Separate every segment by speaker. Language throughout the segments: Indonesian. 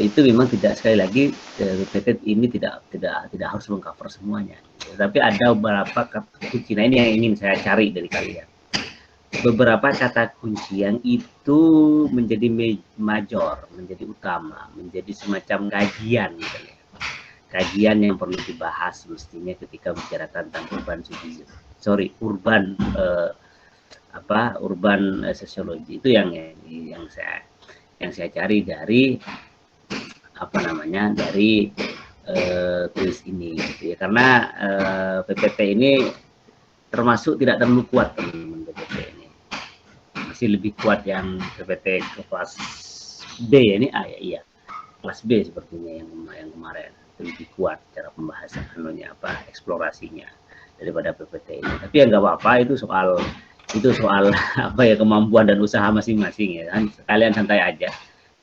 Speaker 1: itu memang tidak, sekali lagi PPT ini tidak harus mengcover semuanya. Tapi ada beberapa kata kunci. Nah, ini yang ingin saya cari dari kalian. Beberapa kata kunci yang itu menjadi major, menjadi utama, menjadi semacam kajian, gitu ya. Kajian yang perlu dibahas mestinya ketika bicarakan tentang urban citizen. Urban sosiologi itu yang saya cari dari dari kuis ini, gitu ya. Karena PPT ini termasuk tidak terlalu kuat, teman-teman. PPT ini masih lebih kuat yang PPT ke kelas B ya, ini A ya, iya, kelas B sepertinya yang kemarin lebih kuat cara pembahasan eksplorasinya daripada PPT ini. Tapi ya nggak apa-apa, itu soal kemampuan dan usaha masing-masing, ya kan. Kalian santai aja.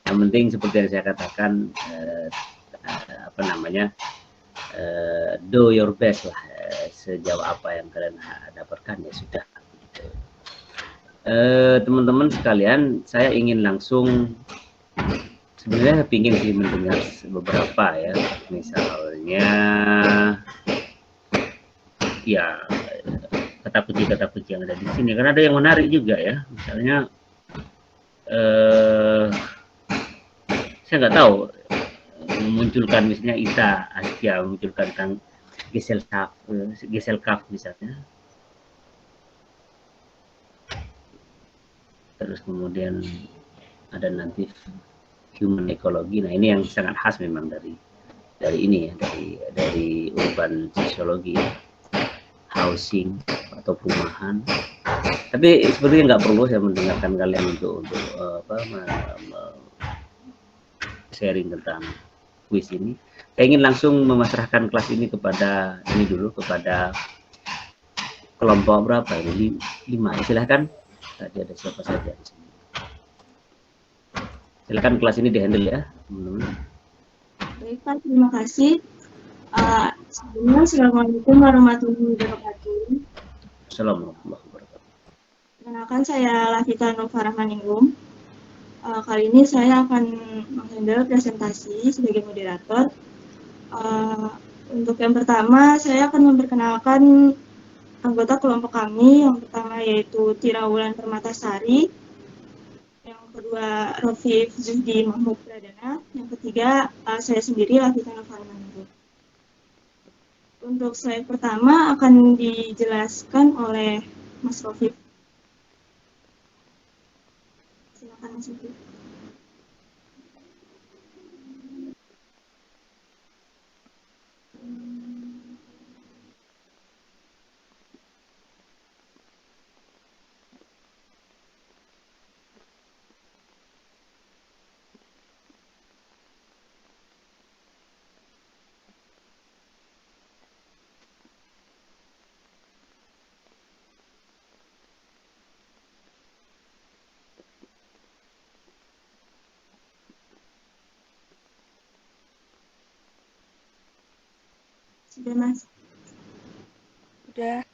Speaker 1: Yang penting seperti yang saya katakan, do your best lah, sejauh apa yang kalian dapatkan ya sudah. Teman-teman sekalian, saya ingin langsung, sebenarnya ingin sih mendengar beberapa ya, misalnya ya kata kunci yang ada di sini, karena ada yang menarik juga ya. Misalnya saya nggak tahu, memunculkan misalnya Ita Askia memunculkan tentang Gesellschaft misalnya, terus kemudian ada nanti human ecology. Nah, ini yang sangat khas memang dari ini ya, dari urban sosiologi, housing atau perumahan. Tapi sebenarnya nggak perlu saya mendengarkan kalian untuk sharing tentang kuis ini. Saya ingin langsung memasrahkan kelas ini kepada kelompok berapa ini, 5. Silahkan, tadi ada siapa saja di sini. Silakan kelas ini dihandle ya, teman-teman.
Speaker 2: Baik Pak, terima kasih. Sebelumnya, Assalamualaikum warahmatullahi wabarakatuh.
Speaker 1: Assalamualaikum warahmatullahi wabarakatuh.
Speaker 2: Perkenalkan, saya Lavita Novarahmaningrum. Kali ini saya akan menghandle presentasi sebagai moderator. Untuk yang pertama, saya akan memperkenalkan anggota kelompok kami. Yang pertama yaitu Tira Wulan Permatasari, yang kedua Rofif Zuhdi Mahmud Pradana, yang ketiga saya sendiri Lavita Novarahmaningrum. Untuk slide pertama akan dijelaskan oleh Mas Rofif. Silakan Mas Rofif. Sudah Mas?
Speaker 3: Udah.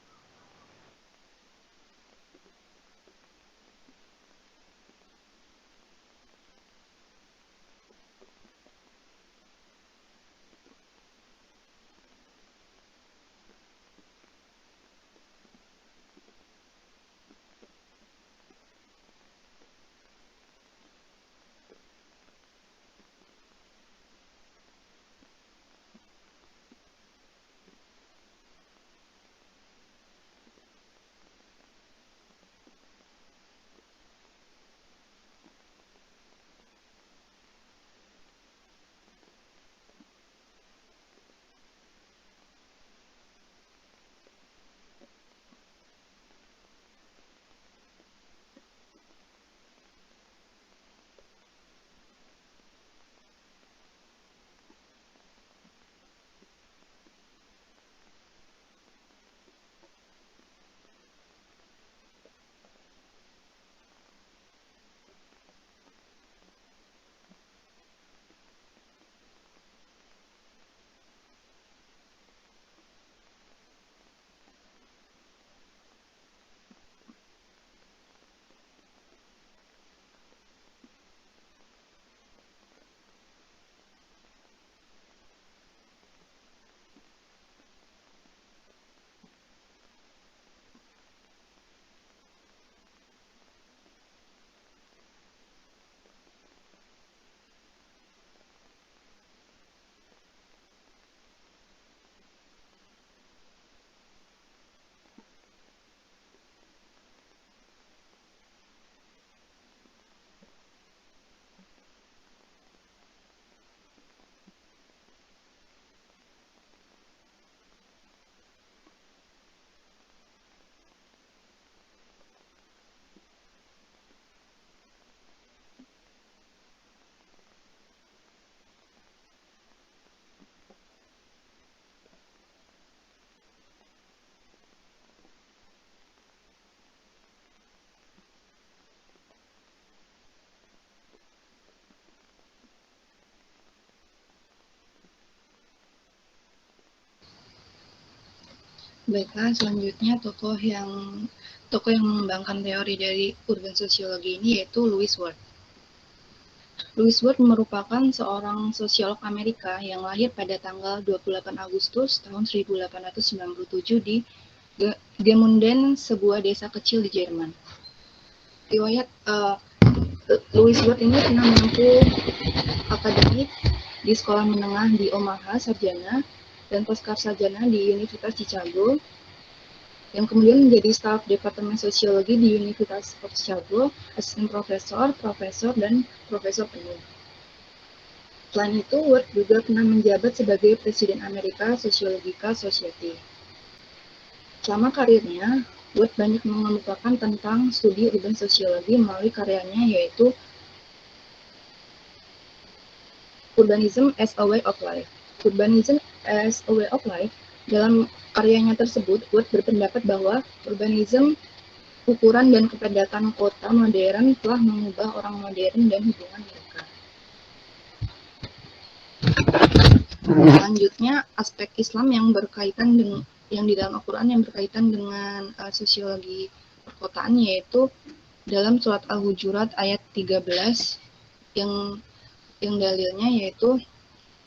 Speaker 4: Baiklah, selanjutnya tokoh yang mengembangkan teori dari urban sociology ini yaitu Louis Ward. Louis Ward merupakan seorang sosiolog Amerika yang lahir pada tanggal 28 Agustus tahun 1897 di Gemunden, sebuah desa kecil di Jerman. Riwayat Louis Ward ini pernah menempuh akademik di sekolah menengah di Omaha, Sarjana, dan pasca sarjana di Universitas Chicago, yang kemudian menjadi staf Departemen Sosiologi di Universitas of Chicago, asisten profesor, dan profesor penuh. Selain itu, Ward juga pernah menjabat sebagai Presiden Amerika Sociological Society. Selama karirnya, Ward banyak mengemukakan tentang studi urban sosiologi melalui karyanya yaitu Urbanism as a Way of Life. Urbanism as a Way of Life, dalam karyanya tersebut, Ward berpendapat bahwa urbanism, ukuran dan kepadatan kota modern telah mengubah orang modern dan hubungan mereka. Selanjutnya, aspek Islam yang berkaitan dengan yang di dalam Al-Quran yang berkaitan dengan sosiologi perkotaan, yaitu dalam surat Al-Hujurat ayat 13 yang dalilnya yaitu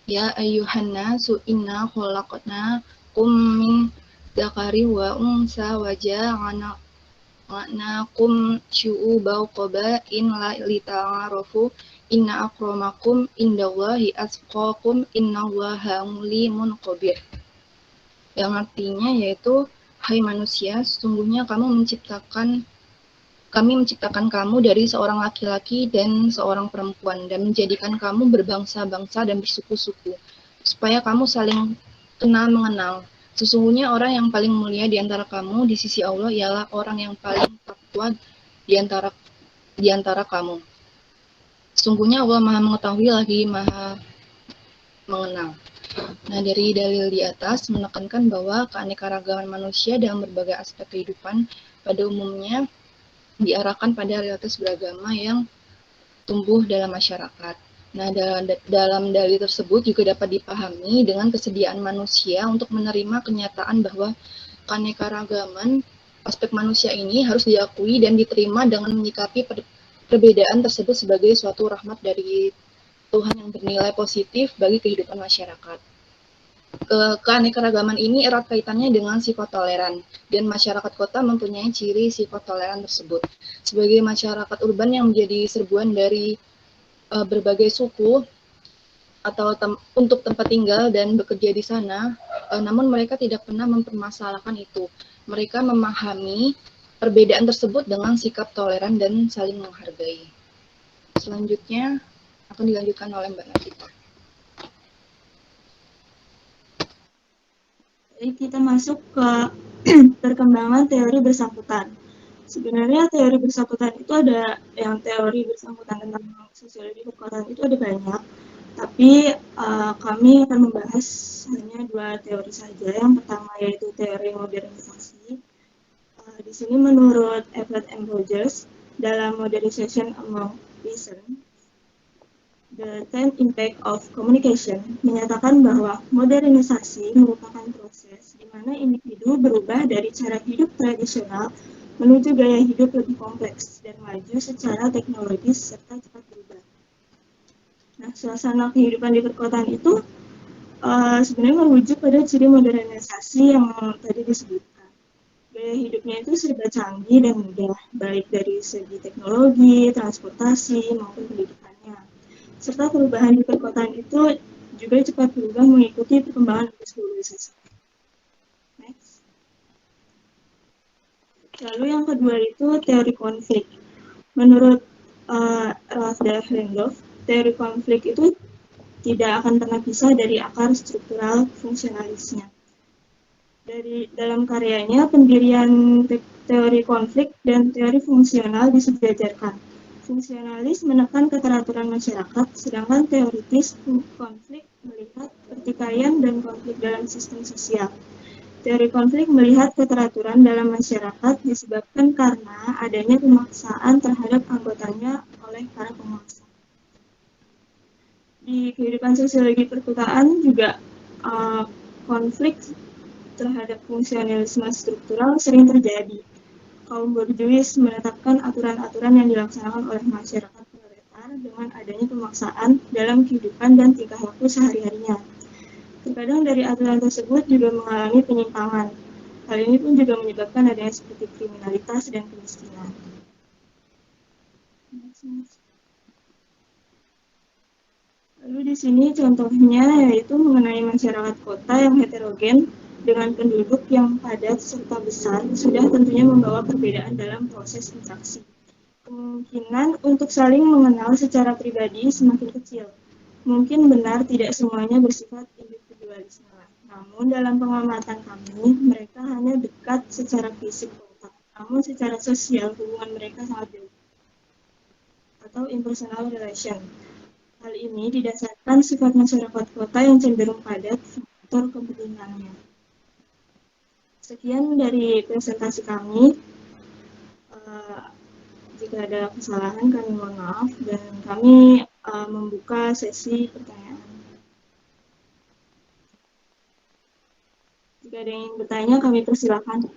Speaker 4: ya ayyuhan nasu inna khalaqnakum min dzakari wa unsa wa ja'alnakum syu'uban wa qaba'in lita'arafu inna akramakum indallahi atqakum innallaha alimun khabir. Yang artinya yaitu, hai manusia, sesungguhnya kami menciptakan kamu dari seorang laki-laki dan seorang perempuan dan menjadikan kamu berbangsa-bangsa dan bersuku-suku supaya kamu saling kenal mengenal. Sesungguhnya orang yang paling mulia di antara kamu di sisi Allah ialah orang yang paling takwa di antara kamu. Sesungguhnya Allah Maha mengetahui lagi Maha mengenal. Nah, dari dalil di atas menekankan bahwa keanekaragaman manusia dalam berbagai aspek kehidupan pada umumnya diarahkan pada realitas beragama yang tumbuh dalam masyarakat. Nah, dalam dalil tersebut juga dapat dipahami dengan kesediaan manusia untuk menerima kenyataan bahwa keanekaragaman aspek manusia ini harus diakui dan diterima dengan menyikapi perbedaan tersebut sebagai suatu rahmat dari Tuhan yang bernilai positif bagi kehidupan masyarakat. Keanekaragaman ini erat kaitannya dengan sifat toleran, dan masyarakat kota mempunyai ciri sifat toleran tersebut. Sebagai masyarakat urban yang menjadi serbuan dari berbagai suku atau untuk tempat tinggal dan bekerja di sana, namun mereka tidak pernah mempermasalahkan itu. Mereka memahami perbedaan tersebut dengan sikap toleran dan saling menghargai. Selanjutnya akan dilanjutkan oleh Mbak Nafita.
Speaker 2: Jadi kita masuk ke perkembangan teori bersangkutan. Sebenarnya teori bersangkutan itu ada yang teori bersangkutan tentang sosiologi perkotaan itu ada banyak, tapi kami akan membahas hanya 2 teori saja. Yang pertama yaitu teori modernisasi. Di sini menurut Everett M. Rogers dalam Modernization Among Peasants, The 10 Impact of Communication menyatakan bahwa modernisasi merupakan proses di mana individu berubah dari cara hidup tradisional menuju gaya hidup lebih kompleks dan maju secara teknologis serta cepat berubah. Nah, suasana kehidupan di perkotaan itu sebenarnya merujuk pada ciri modernisasi yang tadi disebutkan. Gaya hidupnya itu serba canggih dan mudah, baik dari segi teknologi, transportasi, maupun pendidikannya. Serta perubahan di perkotaan itu juga cepat berubah mengikuti perkembangan globalisasi. Next. Lalu yang kedua itu teori konflik. Menurut Ralph Dahrendorf, teori konflik itu tidak akan pernah pisah dari akar struktural fungsionalisnya. Dalam karyanya, pendirian teori konflik dan teori fungsional disejajarkan. Fungsionalis menekan keteraturan masyarakat, sedangkan teoritis konflik melihat pertikaian dan konflik dalam sistem sosial. Teori konflik melihat keteraturan dalam masyarakat disebabkan karena adanya pemaksaan terhadap anggotanya oleh para penguasa. Di kehidupan sosiologi perkotaan juga konflik terhadap fungsionalisme struktural sering terjadi. Kaum borjuis menetapkan aturan-aturan yang dilaksanakan oleh masyarakat proletar dengan adanya pemaksaan dalam kehidupan dan tingkah laku sehari-harinya. Terkadang dari aturan tersebut juga mengalami penyimpangan. Hal ini pun juga menyebabkan adanya seperti kriminalitas dan kemiskinan. Lalu di sini contohnya yaitu mengenai masyarakat kota yang heterogen dengan penduduk yang padat serta besar sudah tentunya membawa perbedaan dalam proses interaksi. Kemungkinan untuk saling mengenal secara pribadi semakin kecil. Mungkin benar tidak semuanya bersifat individualisme. Namun dalam pengamatan kami, mereka hanya dekat secara fisik kontak. Namun secara sosial hubungan mereka sangat jauh atau impersonal relation. Hal ini didasarkan sifat masyarakat kota yang cenderung padat, faktor kepentingannya. Sekian dari presentasi kami. Jika ada kesalahan kami mohon maaf dan kami membuka sesi pertanyaan. Jika ada yang ingin bertanya kami persilakan.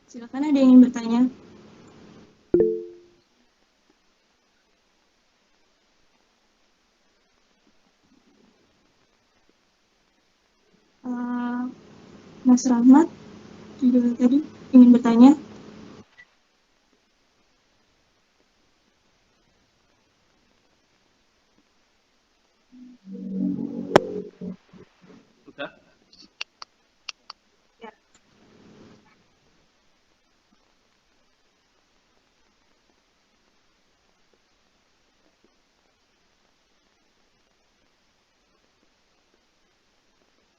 Speaker 2: Silakan ada yang ingin bertanya. Mas Rahmat juga tadi ingin bertanya.
Speaker 5: Sudah.
Speaker 2: Ya.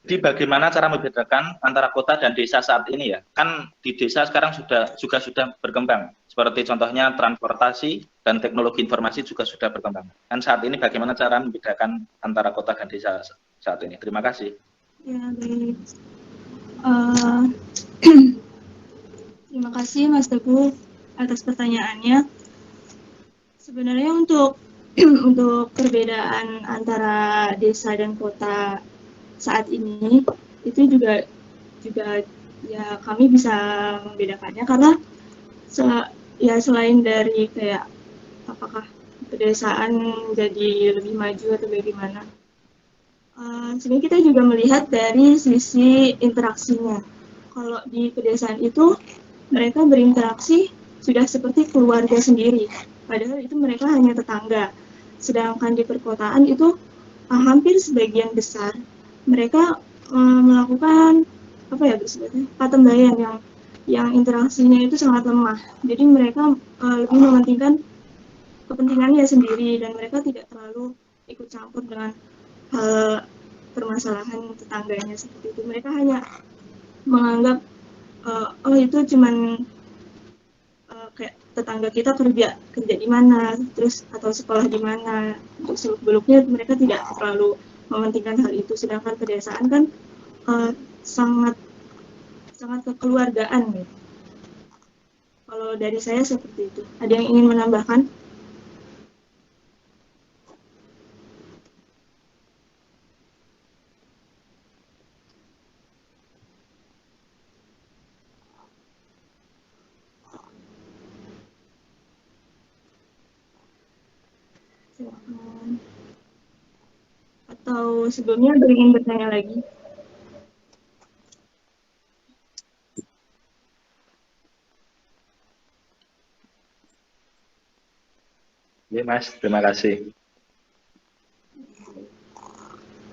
Speaker 5: Jadi bagaimana cara membedakan antara kota dan desa saat ini ya? Kan di desa sekarang sudah berkembang. Seperti contohnya transportasi dan teknologi informasi juga sudah berkembang. Kan saat ini bagaimana cara membedakan antara kota dan desa saat ini? Terima kasih.
Speaker 2: Ya, baik. Terima kasih Mas Teguh atas pertanyaannya. Sebenarnya untuk untuk perbedaan antara desa dan kota saat ini itu juga ya kami bisa membedakannya karena selain dari kayak apakah pedesaan jadi lebih maju atau bagaimana, sebenarnya kita juga melihat dari sisi interaksinya. Kalau di pedesaan itu mereka berinteraksi sudah seperti keluarga sendiri, padahal itu mereka hanya tetangga. Sedangkan di perkotaan itu hampir sebagian besar mereka melakukan apa ya bersebutnya patembayan yang interaksinya itu sangat lemah. Jadi mereka lebih mementingkan kepentingannya sendiri dan mereka tidak terlalu ikut campur dengan hal permasalahan tetangganya seperti itu. Mereka hanya menganggap oh itu cuman kayak tetangga kita kerja di mana, terus atau sekolah di mana. Untuk seluk-beluknya mereka tidak terlalu mementingkan hal itu. Sedangkan pedesaan kan sangat sangat kekeluargaan gitu. Kalau dari saya seperti itu. Ada yang ingin menambahkan? Silakan. Atau sebelumnya ada yang ingin bertanya lagi?
Speaker 5: Ya, Mas. Terima kasih.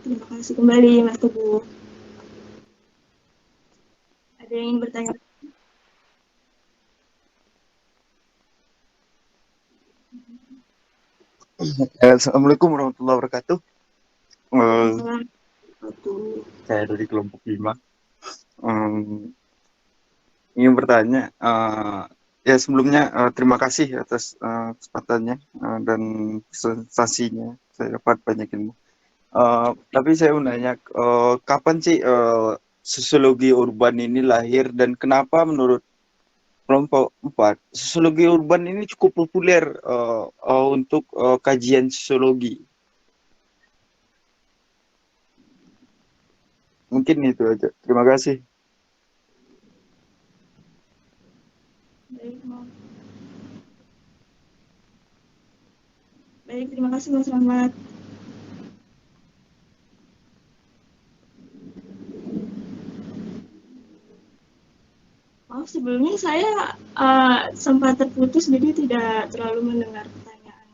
Speaker 2: Terima kasih kembali, Mas Teguh. Ada yang ingin bertanya?
Speaker 6: Assalamualaikum warahmatullahi wabarakatuh.
Speaker 2: Waalaikumsalam.
Speaker 6: Saya dari kelompok 5. Ingin bertanya, ya sebelumnya terima kasih atas kesempatannya dan presentasinya. Saya dapat banyak ilmu. Tapi saya mau nanya, kapan sih sosiologi urban ini lahir dan kenapa menurut kelompok 4 sosiologi urban ini cukup populer untuk kajian sosiologi? Mungkin itu aja. Terima kasih.
Speaker 2: Baik, baik, terima kasih Mas Rahmat. Maaf, sebelumnya saya sempat terputus, jadi tidak terlalu mendengar pertanyaan.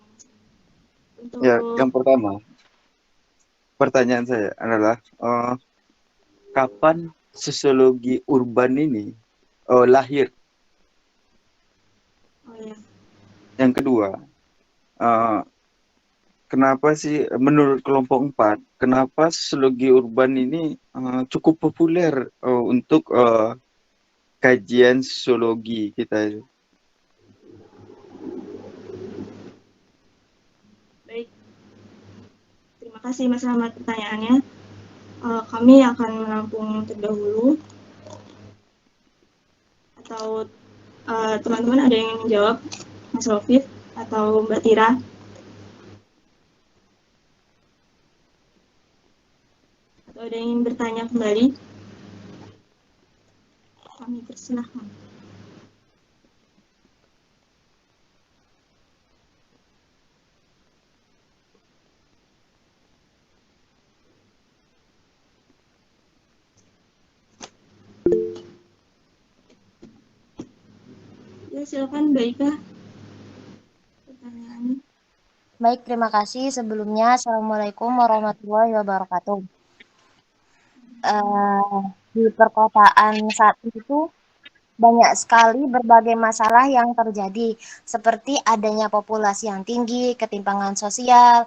Speaker 2: Untuk
Speaker 6: Ya, yang pertama, pertanyaan saya adalah kapan sosiologi urban ini lahir?
Speaker 2: ya.
Speaker 6: Yang kedua, eh, kenapa sih menurut kelompok 4, kenapa sosiologi urban ini cukup populer untuk kajian sosiologi kita?
Speaker 2: Baik, terima kasih Mas Rahmat pertanyaannya. Kami akan menampung terdahulu, atau teman-teman ada yang ingin menjawab, Mas Rofif atau Mbak Tira? Atau ada yang ingin bertanya kembali? Kami persilahkan. Ya, silakan Mbak Ika. Pertanyaannya.
Speaker 7: Baik, terima kasih. Sebelumnya, Assalamualaikum warahmatullahi wabarakatuh. Di perkotaan saat itu banyak sekali berbagai masalah yang terjadi, seperti adanya populasi yang tinggi, ketimpangan sosial,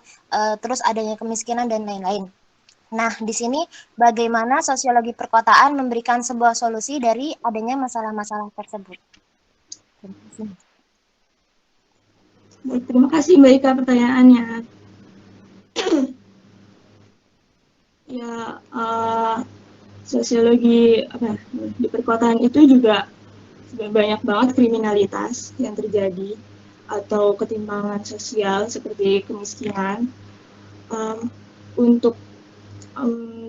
Speaker 7: terus adanya kemiskinan dan lain-lain. Nah, di sini bagaimana sosiologi perkotaan memberikan sebuah solusi dari adanya masalah-masalah tersebut? Terima kasih.
Speaker 2: Baik, terima kasih Mbak Ika pertanyaannya. Ya, sosiologi di perkotaan itu juga banyak banget kriminalitas yang terjadi atau ketimpangan sosial seperti kemiskinan. Untuk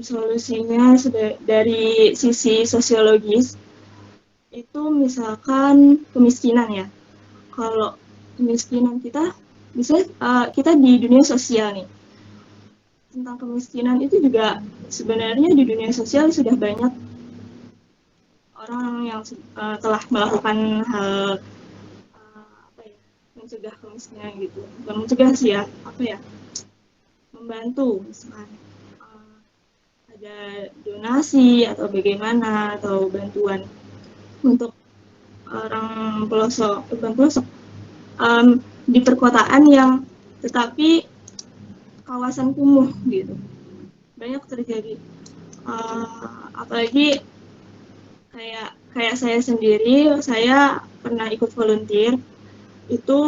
Speaker 2: solusinya dari sisi sosiologis itu misalkan kemiskinan ya. Kalau kemiskinan kita bisa kita di dunia sosial nih. Tentang kemiskinan itu juga sebenarnya di dunia sosial sudah banyak orang yang telah melakukan hal mencegah kemiskinan gitu. Bukan mencegah sih ya, membantu misalnya ada donasi atau bagaimana atau bantuan untuk orang pelosok, bukan pelosok, di perkotaan yang tetapi kawasan kumuh gitu, banyak terjadi. Apalagi kayak saya sendiri, saya pernah ikut volunteer itu,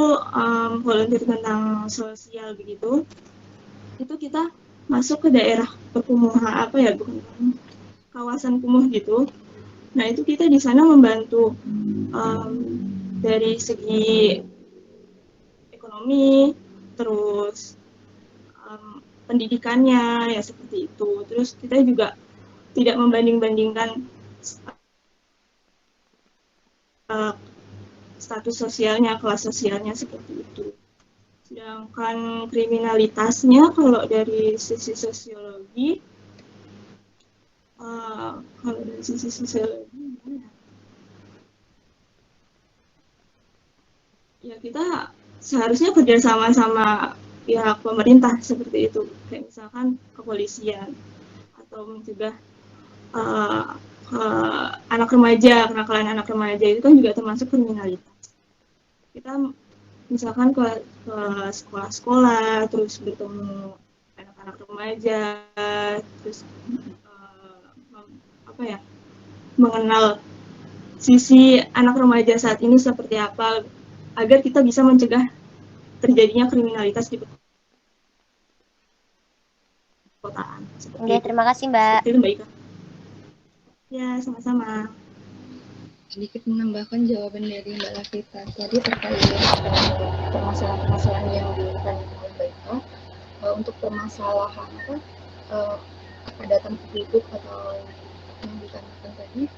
Speaker 2: volunteer tentang sosial begitu. Itu kita masuk ke daerah perkumuhan kawasan kumuh gitu. Nah itu kita di sana membantu dari segi ekonomi, terus pendidikannya ya seperti itu. Terus kita juga tidak membanding-bandingkan status sosialnya, kelas sosialnya seperti itu. Sedangkan kriminalitasnya kalau dari sisi sosiologi, kalau dari sisi sosiologi gimana? Ya kita seharusnya kerjasama sama pihak pemerintah seperti itu, kayak misalkan kepolisian atau mencegah anak remaja, kenakalan anak remaja itu kan juga termasuk kriminalitas. Kita misalkan ke sekolah-sekolah, terus bertemu anak-anak remaja, terus mengenal sisi anak remaja saat ini seperti apa, agar kita bisa mencegah terjadinya kriminalitas di perkotaan.
Speaker 7: Oke, terima kasih Mbak.
Speaker 2: Seperti itu Mbak Ika. Ya, sama-sama.
Speaker 4: Sedikit menambahkan jawaban dari Mbak Lafita tadi terkait permasalahan-permasalahan yang ditanyakan oleh Mbak Ika. Untuk permasalahan kepadatan penduduk atau yang ditanyakan tadi,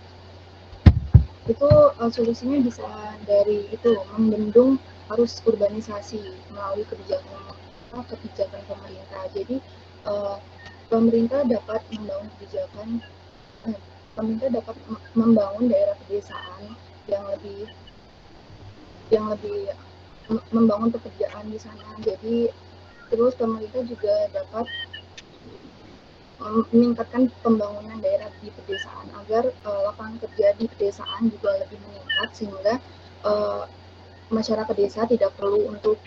Speaker 4: itu solusinya bisa dari itu, membendung arus urbanisasi melalui kebijakan pemerintah. Jadi pemerintah dapat membangun daerah pedesaan yang lebih membangun pekerjaan di sana. Jadi terus pemerintah juga dapat meningkatkan pembangunan daerah di pedesaan agar lapangan kerja di pedesaan juga lebih meningkat, sehingga masyarakat desa tidak perlu untuk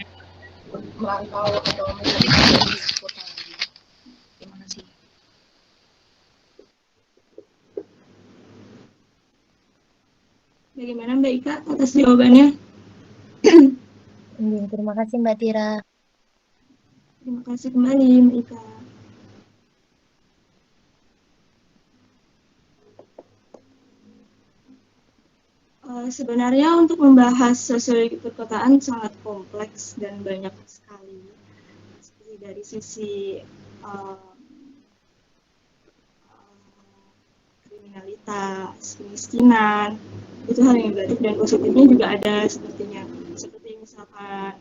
Speaker 4: merantau atau mencari kerja di kota lagi. Terima kasih.
Speaker 2: Bagaimana Mbak Ika atas jawabannya?
Speaker 7: Terima kasih Mbak Tira.
Speaker 2: Terima kasih kembali Mbak Ika. Sebenarnya untuk membahas sosiologi perkotaan sangat kompleks dan banyak sekali. Seperti dari sisi kriminalitas, kemiskinan, itu hal yang negatif dan positifnya juga ada sepertinya. Seperti misalkan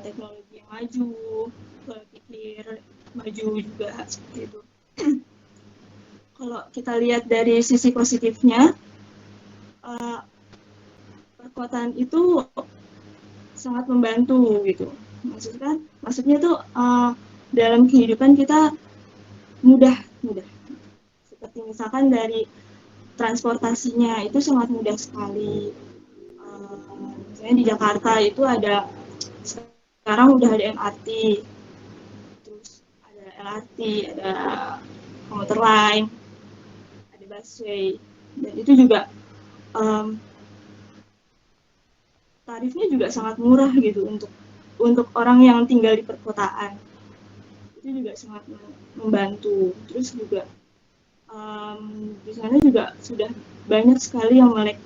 Speaker 2: teknologi yang maju, pola pikir maju juga seperti itu. Kalau kita lihat dari sisi positifnya, perkotaan itu sangat membantu gitu. Maksudnya tuh dalam kehidupan kita mudah. Seperti misalkan dari transportasinya itu sangat mudah sekali. Misalnya di Jakarta itu ada sekarang udah ada MRT, terus ada LRT, ada komuter lain, ada busway, dan itu juga tarifnya juga sangat murah gitu untuk orang yang tinggal di perkotaan. Itu juga sangat membantu. Terus juga di sana juga sudah banyak sekali yang melek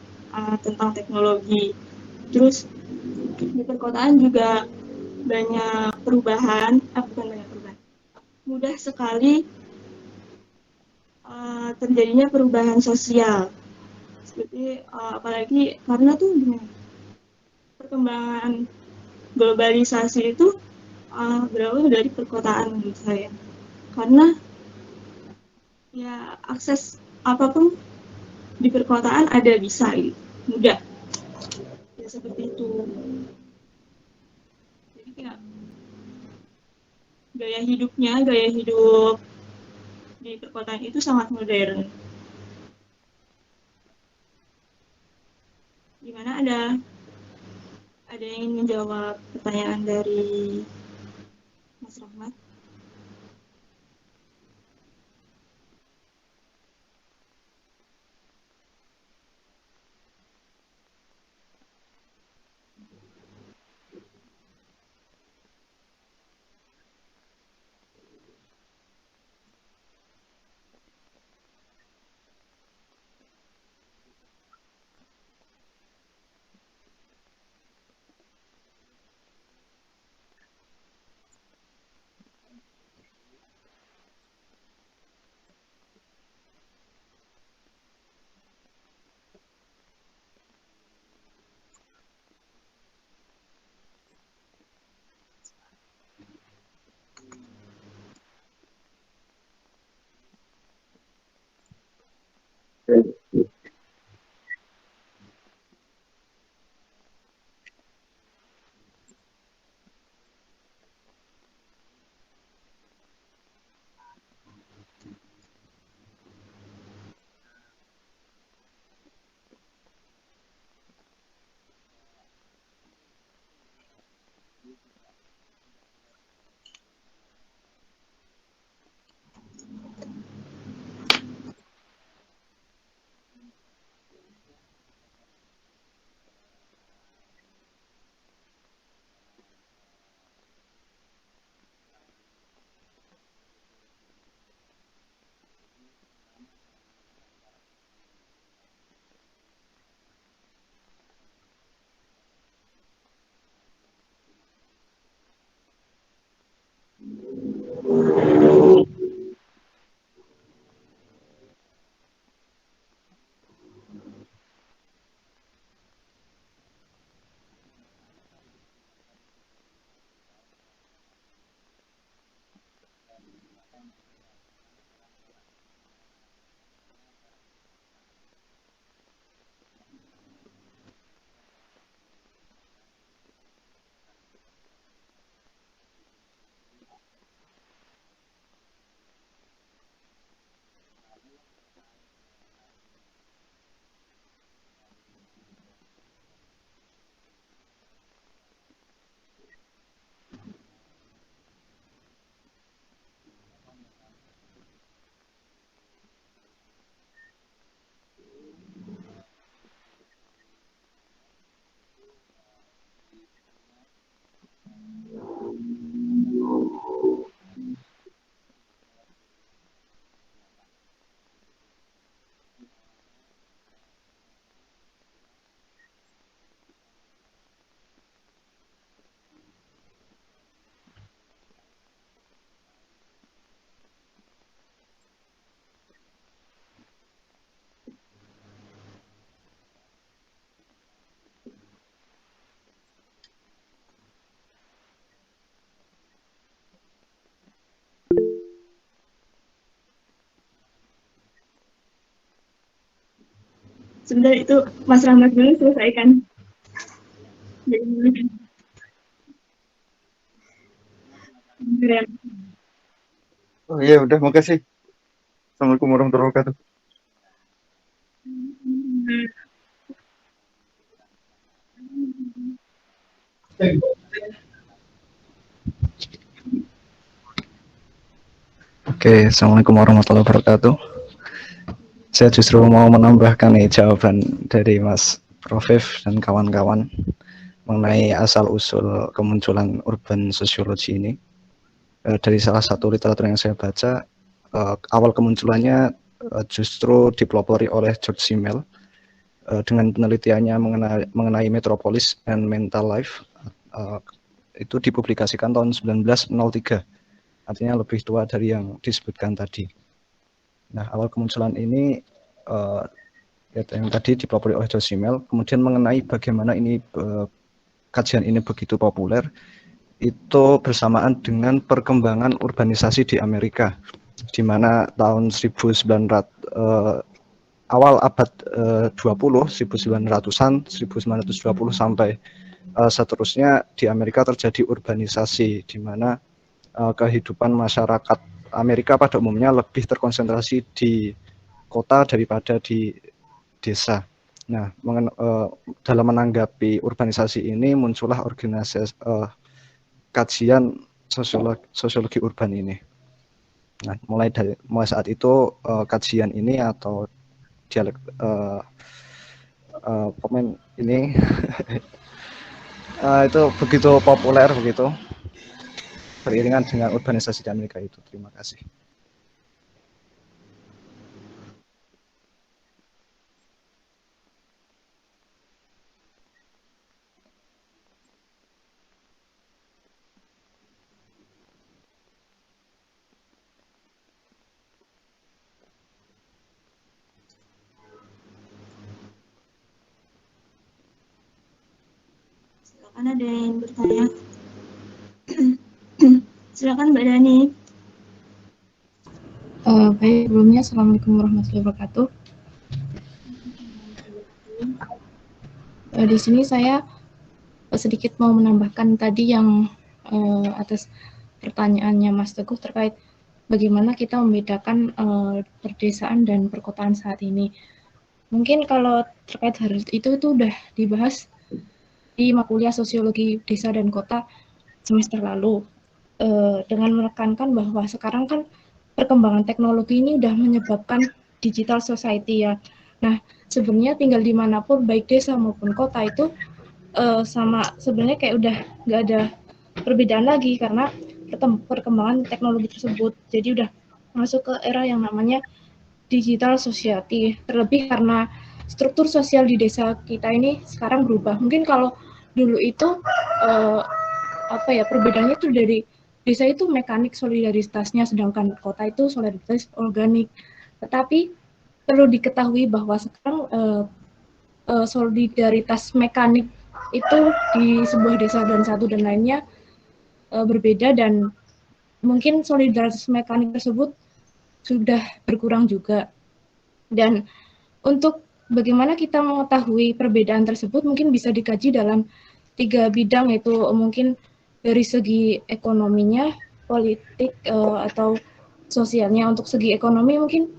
Speaker 2: tentang teknologi. Terus di perkotaan juga banyak perubahan, mudah sekali terjadinya perubahan sosial. Seperti apalagi karena tuh perkembangan globalisasi itu berawal dari perkotaan menurut saya. Karena ya akses apapun di perkotaan ada bisa gitu, mudah. Ya seperti itu. Jadi kayak gaya hidup di perkotaan itu sangat modern. Gimana ada yang ingin menjawab pertanyaan dari Mas Rahmat? Sebentar itu Mas Rahmat dulu selesaikan.
Speaker 6: Oh iya, udah, makasih. Assalamualaikum warahmatullahi wabarakatuh.
Speaker 8: Oke, Assalamualaikum warahmatullahi wabarakatuh. Saya justru mau menambahkan nih jawaban dari Mas Profif dan kawan-kawan mengenai asal-usul kemunculan urban sociology ini. Dari salah satu literatur yang saya baca, awal kemunculannya justru dipelopori oleh George Simmel dengan penelitiannya mengenai metropolis and mental life. Itu dipublikasikan tahun 1903. Artinya lebih tua dari yang disebutkan tadi. Nah, awal kemunculan ini yang tadi dipelopori oleh George Simmel, kemudian mengenai bagaimana ini kajian ini begitu populer, itu bersamaan dengan perkembangan urbanisasi di Amerika, di mana tahun 1900 awal abad 20, 1900-an, 1920 sampai seterusnya di Amerika terjadi urbanisasi, di mana kehidupan masyarakat Amerika pada umumnya lebih terkonsentrasi di kota daripada di desa. Nah, dalam menanggapi urbanisasi ini muncullah organisasi kajian sosiologi urban ini. Nah, mulai saat itu kajian ini atau dialek komen ini itu begitu populer begitu beriringan dengan urbanisasi di Amerika itu. Terima kasih.
Speaker 2: Silakan, ada yang bertanya. Silakan Mbak Dani.
Speaker 4: Baik, sebelumnya Assalamualaikum warahmatullahi wabarakatuh. Di sini saya sedikit mau menambahkan tadi yang atas pertanyaannya Mas Teguh terkait bagaimana kita membedakan perdesaan dan perkotaan saat ini. Mungkin kalau terkait hal itu udah dibahas di kuliah sosiologi desa dan kota semester lalu, dengan menekankan bahwa sekarang kan perkembangan teknologi ini udah menyebabkan digital society ya. Nah, sebenarnya tinggal dimanapun baik desa maupun kota itu sama sebenarnya kayak udah nggak ada perbedaan lagi karena perkembangan teknologi tersebut. Jadi udah masuk ke era yang namanya digital society. Terlebih karena struktur sosial di desa kita ini sekarang berubah. Mungkin kalau dulu itu perbedaannya itu dari desa itu mekanik solidaritasnya, sedangkan kota itu solidaritas organik. Tetapi perlu diketahui bahwa sekarang solidaritas mekanik itu di sebuah desa dan satu dan lainnya berbeda, dan mungkin solidaritas mekanik tersebut sudah berkurang juga. Dan untuk bagaimana kita mengetahui perbedaan tersebut mungkin bisa dikaji dalam 3 bidang, yaitu mungkin dari segi ekonominya, politik, atau sosialnya. Untuk segi ekonomi mungkin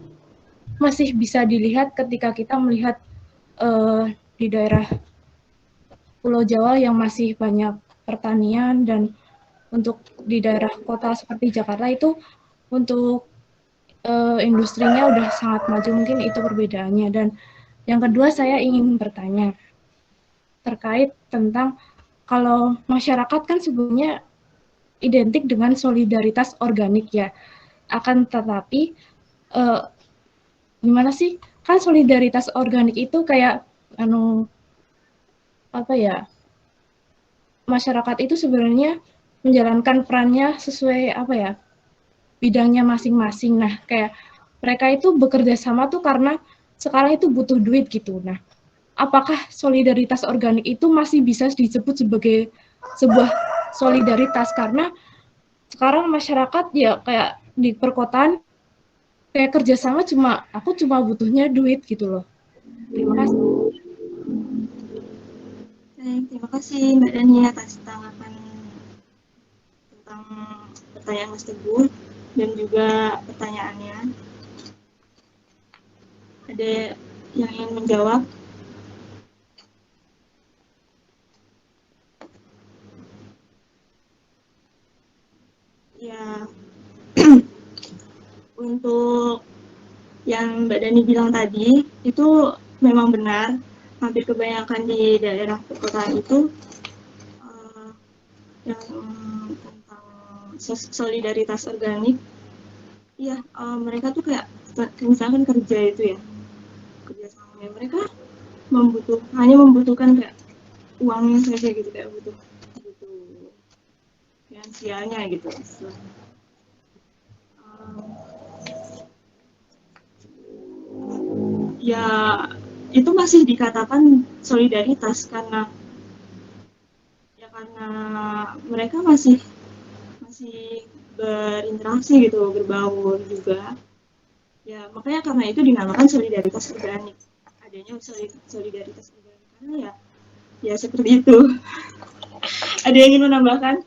Speaker 4: masih bisa dilihat ketika kita melihat di daerah Pulau Jawa yang masih banyak pertanian, dan untuk di daerah kota seperti Jakarta itu untuk industrinya udah sangat maju. Mungkin itu perbedaannya. Dan yang kedua saya ingin bertanya terkait tentang kalau masyarakat kan sebenarnya identik dengan solidaritas organik ya. Akan tetapi gimana sih, kan solidaritas organik itu kayak masyarakat itu sebenarnya menjalankan perannya sesuai bidangnya masing-masing. Nah, kayak mereka itu bekerja sama tuh karena sekarang itu butuh duit gitu. Nah, apakah solidaritas organik itu masih bisa disebut sebagai sebuah solidaritas? Karena sekarang masyarakat ya kayak di perkotaan kayak kerjasama aku cuma butuhnya duit gitu loh. Terima kasih.
Speaker 2: Terima kasih Mbak Dani atas tanggapan tentang pertanyaan Mas Teguh dan juga pertanyaannya. Ada yang ingin menjawab? Ya, untuk yang Mbak Dani bilang tadi, itu memang benar. Hampir kebanyakan di daerah perkotaan itu yang tentang solidaritas organik, ya mereka tuh kayak misalkan kerja itu ya, kerja sama ya, mereka hanya membutuhkan kayak uangnya saja gitu, kayak butuh finansialnya gitu. Ya itu masih dikatakan solidaritas karena mereka masih berinteraksi gitu, berbaur juga. Ya makanya karena itu dinamakan solidaritas organik. Adanya solidaritas organik karena ya seperti itu. Ada yang ingin menambahkan?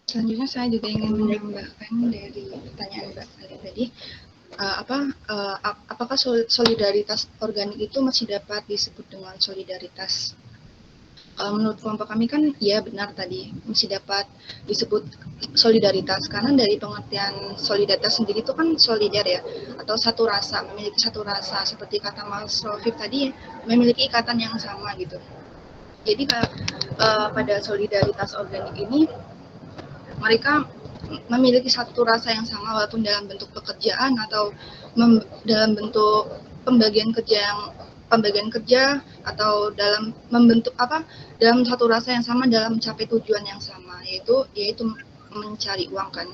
Speaker 4: Selanjutnya saya juga ingin menambahkan dari pertanyaan Mbak Sari tadi, apakah solidaritas organik itu masih dapat disebut dengan solidaritas? Menurut kelompok kami kan ya benar tadi, masih dapat disebut solidaritas, karena dari pengertian solidaritas sendiri itu kan solidar ya, atau satu rasa, memiliki satu rasa, seperti kata Mas Rofif tadi, memiliki ikatan yang sama gitu. Jadi pada solidaritas organik ini mereka memiliki satu rasa yang sama walaupun dalam bentuk pekerjaan atau dalam bentuk pembagian kerja atau dalam membentuk dalam satu rasa yang sama dalam mencapai tujuan yang sama, yaitu mencari uang kan.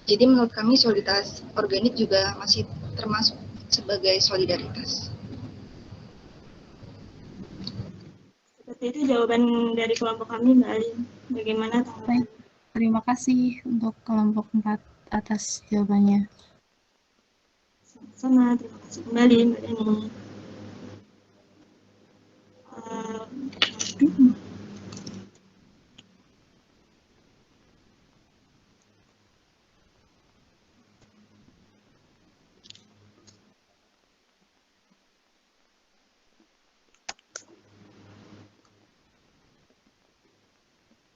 Speaker 4: Jadi menurut kami solidaritas organik juga masih termasuk sebagai solidaritas.
Speaker 2: Seperti itu jawaban dari kelompok kami, Mbak Ali. Bagaimana tanggapan?
Speaker 9: Baik, terima kasih untuk kelompok 4 atas jawabannya.
Speaker 2: Sama, terima kasih kembali Mbak Dani.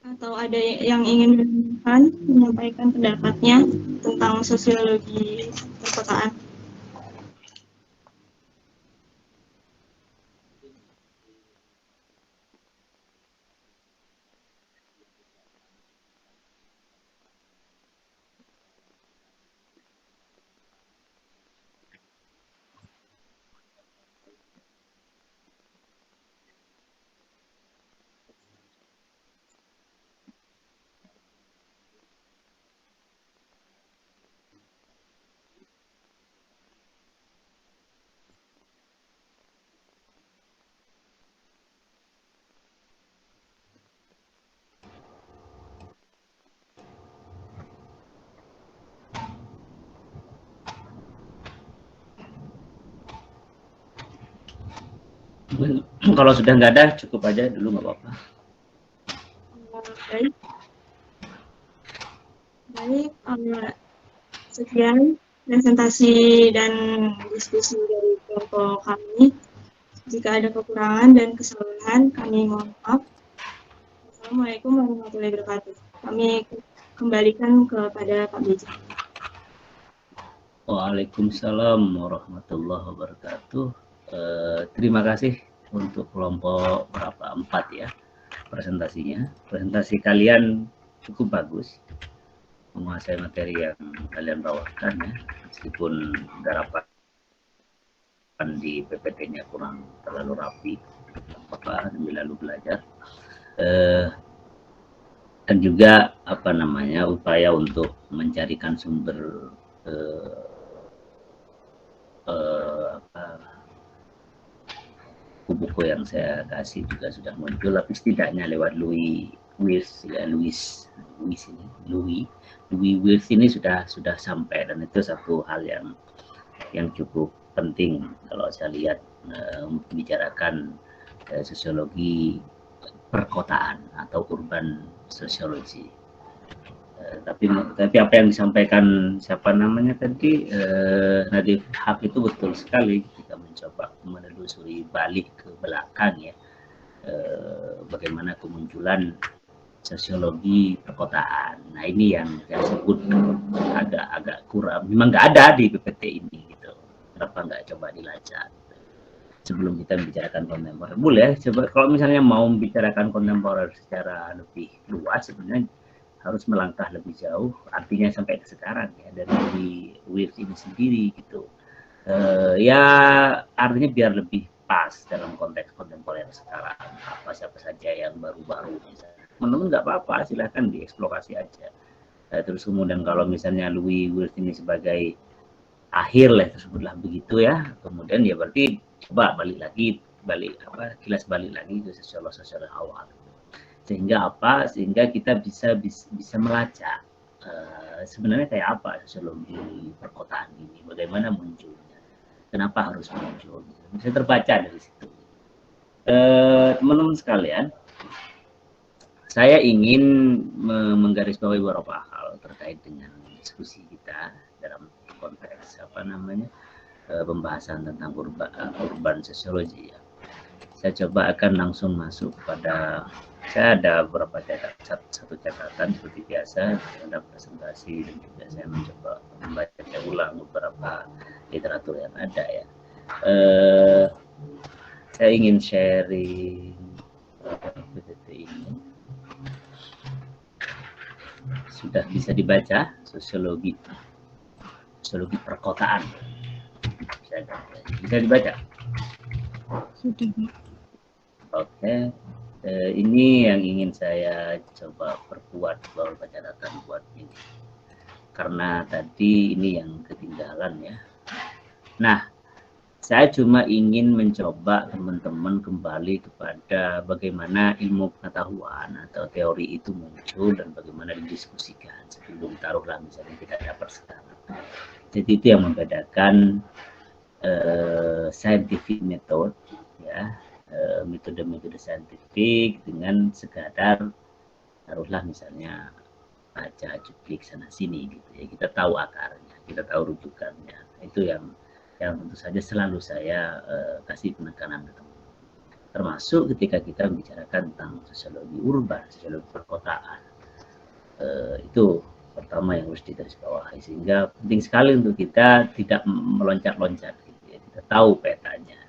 Speaker 2: Atau ada yang ingin menyampaikan pendapatnya tentang sosiologi perkotaan?
Speaker 1: Kalau sudah nggak ada, cukup aja dulu, nggak apa-apa.
Speaker 2: Baik, sekian presentasi dan diskusi dari kelompok kami. Jika ada kekurangan dan kesalahan, kami mohon maaf. Assalamualaikum warahmatullahi wabarakatuh. Kami kembalikan kepada Pak Beja.
Speaker 1: Waalaikumsalam warahmatullahi wabarakatuh. Terima kasih untuk kelompok berapa 4 ya presentasinya. Presentasi kalian cukup bagus, menguasai materi yang kalian bawakan ya, meskipun garapan di PPT-nya kurang terlalu rapi, apa sambil lalu belajar, dan juga upaya untuk mencarikan sumber buku yang saya kasih juga sudah muncul, tapi setidaknya lewat Louis Wirth ini sudah sampai, dan itu satu hal yang cukup penting kalau saya lihat membicarakan sosiologi perkotaan atau urban sociology. Tapi apa yang disampaikan tadi Nadif Haq itu betul sekali. Kita mencoba menelusuri balik ke belakang ya, bagaimana kemunculan sosiologi perkotaan. Nah ini yang saya sebut agak kurang, memang nggak ada di PPT ini gitu. Kenapa nggak coba dilacak sebelum kita membicarakan kontemporer? Boleh coba, kalau misalnya mau membicarakan kontemporer secara lebih luas, sebenarnya harus melangkah lebih jauh, artinya sampai ke sekarang ya, dari Wirth ini sendiri gitu. Ya artinya biar lebih pas dalam konteks kontemporer sekarang, siapa saja yang baru-baru misalnya. Teman-teman nggak apa-apa, silahkan dieksplorasi aja. Terus kemudian kalau misalnya Louis Wirth ini sebagai akhir lah, tersebutlah begitu ya, kemudian ya berarti coba kilas balik lagi ke sosiolog awal. Sehingga kita bisa melacak sebenarnya kayak apa sosiologi perkotaan ini, bagaimana munculnya, kenapa harus muncul, bisa terbaca dari situ. Teman-teman sekalian, saya ingin menggarisbawahi beberapa hal terkait dengan diskusi kita dalam konteks pembahasan tentang urban sociology ya. Saya coba akan langsung masuk pada, saya ada beberapa satu catatan seperti biasa, ada presentasi, dan juga saya mencoba membaca ulang beberapa literatur yang ada ya. Saya ingin sharing PPT ini. Sudah bisa dibaca sosiologi sosiologi perkotaan. Bisa dibaca?
Speaker 9: Sudah.
Speaker 1: Oke. Ini yang ingin saya coba perkuat beberapa catatan buat ini. Karena tadi ini yang ketinggalan ya. Nah, saya cuma ingin mencoba teman-teman kembali kepada bagaimana ilmu pengetahuan atau teori itu muncul dan bagaimana didiskusikan sebelum taruhlah misalnya kita dapat sekarang. Jadi itu yang membedakan scientific method ya, metode-metode saintifik dengan sekadar taruhlah misalnya baca cuplik sana sini gitu ya. Kita tahu akarnya, kita tahu rujukannya. Itu yang tentu saja selalu saya kasih penekanan ke teman-teman. Termasuk ketika kita membicarakan tentang sosiologi urban, sosiologi perkotaan. Itu pertama yang harus digarisbawahi, sehingga penting sekali untuk kita tidak meloncat-loncat gitu ya. Kita tahu petanya.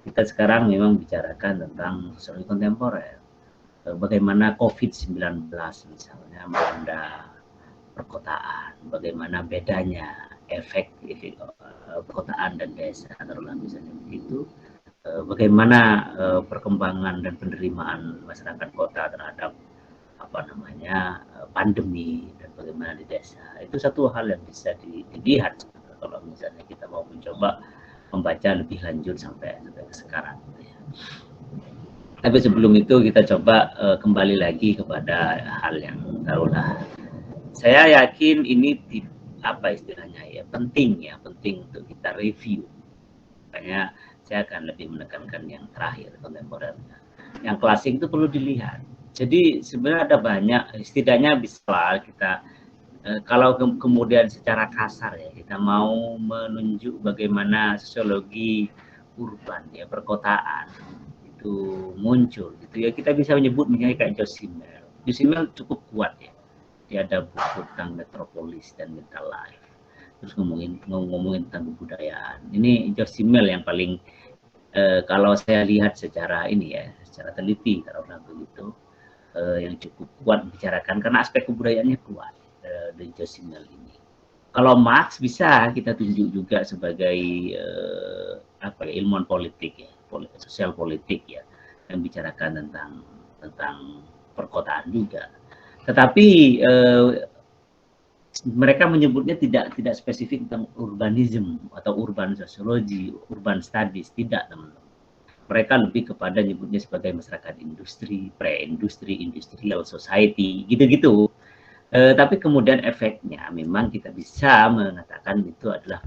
Speaker 1: Kita sekarang memang bicarakan tentang sosiologi kontemporer. Bagaimana COVID-19 misalnya melanda perkotaan, bagaimana bedanya efek perkotaan dan desa, taruhlah misalnya begitu. Bagaimana perkembangan dan penerimaan masyarakat kota terhadap pandemi dan bagaimana di desa. Itu satu hal yang bisa dilihat kalau misalnya kita mau mencoba membaca lebih lanjut sampai ke sekarang gitu ya. Tapi sebelum itu kita coba kembali lagi kepada hal yang taruhlah. Saya yakin ini apa istilahnya ya, penting untuk kita review. Makanya saya akan lebih menekankan yang terakhir, kontemporer. Yang klasik itu perlu dilihat. Jadi sebenarnya ada banyak, setidaknya bisa kita kalau kemudian secara kasar ya kita mau menunjuk bagaimana sosiologi urban ya, perkotaan itu muncul gitu ya, kita bisa menyebut misalnya kayak Joe Simmel. Joe Simmel cukup kuat ya. Dia ada buku tentang metropolis dan mental life. Terus ngomongin tentang kebudayaan. Ini Joe Simmel yang paling kalau saya lihat secara ini ya, secara teliti kalau begitu, yang cukup kuat membicarakan karena aspek kebudayaannya kuat dari Joe Simmel ini. Kalau Marx bisa kita tunjuk juga sebagai ilmuwan politik ya, sosial politik ya, yang bicarakan tentang perkotaan juga. Tetapi mereka menyebutnya tidak spesifik tentang urbanism atau urban sociology, urban studies, tidak teman-teman. Mereka lebih kepada nyebutnya sebagai masyarakat industri, pre-industri, industrial society, gitu-gitu. Tapi kemudian efeknya memang kita bisa mengatakan itu adalah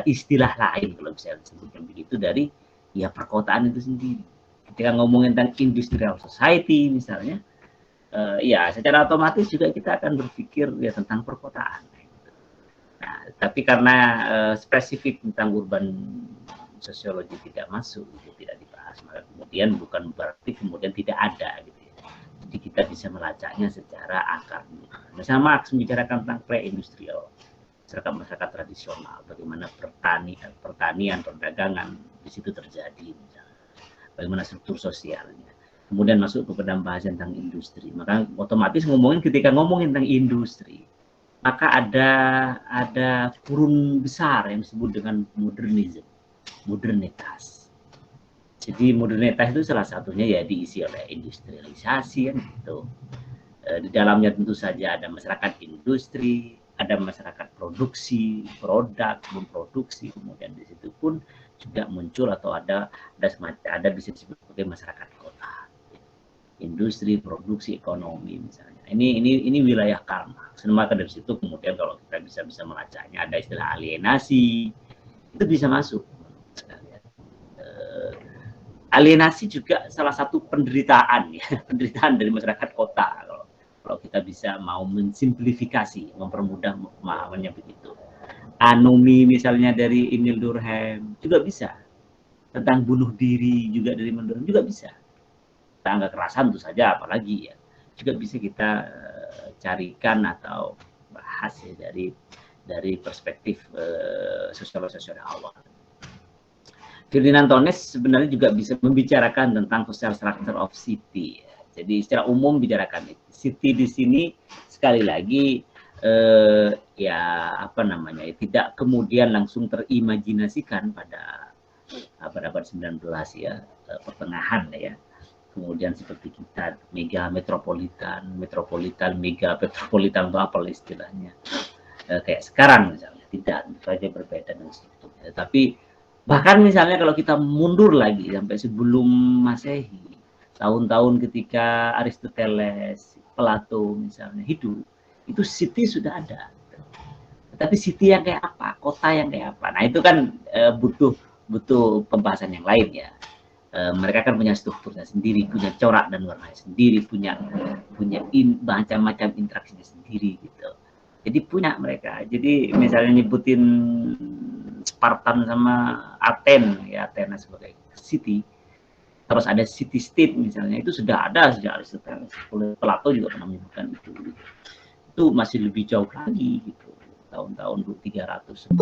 Speaker 1: istilah lain kalau bisa disebutkan begitu dari ya perkotaan itu sendiri. Ketika ngomongin tentang industrial society misalnya, ya secara otomatis juga kita akan berpikir ya tentang perkotaan. Nah, tapi karena spesifik tentang urban sosiologi tidak masuk, gitu, tidak dibahas, maka kemudian bukan berarti kemudian tidak ada gitu ya. Jadi kita bisa melacaknya secara akarnya. Misalnya Marx membicarakan tentang pre-industrial, masyarakat tradisional, bagaimana pertanian, perdagangan di situ terjadi, misalnya. Bagaimana struktur sosialnya. Kemudian masuk ke pembahasan tentang industri. Maka otomatis ketika ngomongin tentang industri, maka ada kurun besar yang disebut dengan modernitas. Jadi modernitas itu salah satunya ya diisi oleh industrialisasi kan gitu. Di dalamnya tentu saja ada masyarakat industri, ada masyarakat produksi, produk, memproduksi, kemudian di situ pun juga muncul atau ada bisa disebut sebagai masyarakat kota. Industri, produksi, ekonomi misalnya. Ini wilayah Karl Marx. Maka dari situ kemudian kalau kita bisa melacaknya ada istilah alienasi, itu bisa masuk. Alienasi juga salah satu penderitaan ya, penderitaan dari masyarakat kota kalau kita bisa mau mensimplifikasi, mempermudah pemahamannya begitu. Anomi misalnya dari Emil Durkheim juga bisa. Tentang bunuh diri juga dari Emil Durkheim juga bisa. Tentang kekerasan tentu saja apalagi ya. Juga bisa kita carikan atau bahas ya dari perspektif sosial awal. Ferdinand Tones sebenarnya juga bisa membicarakan tentang social structure of city. Jadi secara umum bicarakan itu. City di sini sekali lagi ya apa namanya, tidak kemudian langsung terimajinasikan pada abad 19 ya, pertengahan ya. Kemudian seperti kita mega metropolitan, mega metropolitan itu apa istilahnya, kayak sekarang misalnya, tidak, itu aja berbeda dengan strukturnya. Tapi bahkan misalnya kalau kita mundur lagi sampai sebelum Masehi, tahun-tahun ketika Aristoteles, Plato misalnya hidup, itu city sudah ada. Tapi city yang kayak apa, kota yang kayak apa, nah itu kan butuh pembahasan yang lain ya. Mereka kan punya strukturnya sendiri, punya corak dan warnanya sendiri, punya macam-macam interaksinya sendiri gitu. Jadi punya mereka. Jadi misalnya nyebutin Spartan sama Aten ya, Athena sebagai city, terus ada city state misalnya, itu sudah ada sejak Aristoteles. Plato juga pernah menyebutkan itu. Itu masih lebih jauh lagi gitu, tahun-tahun 300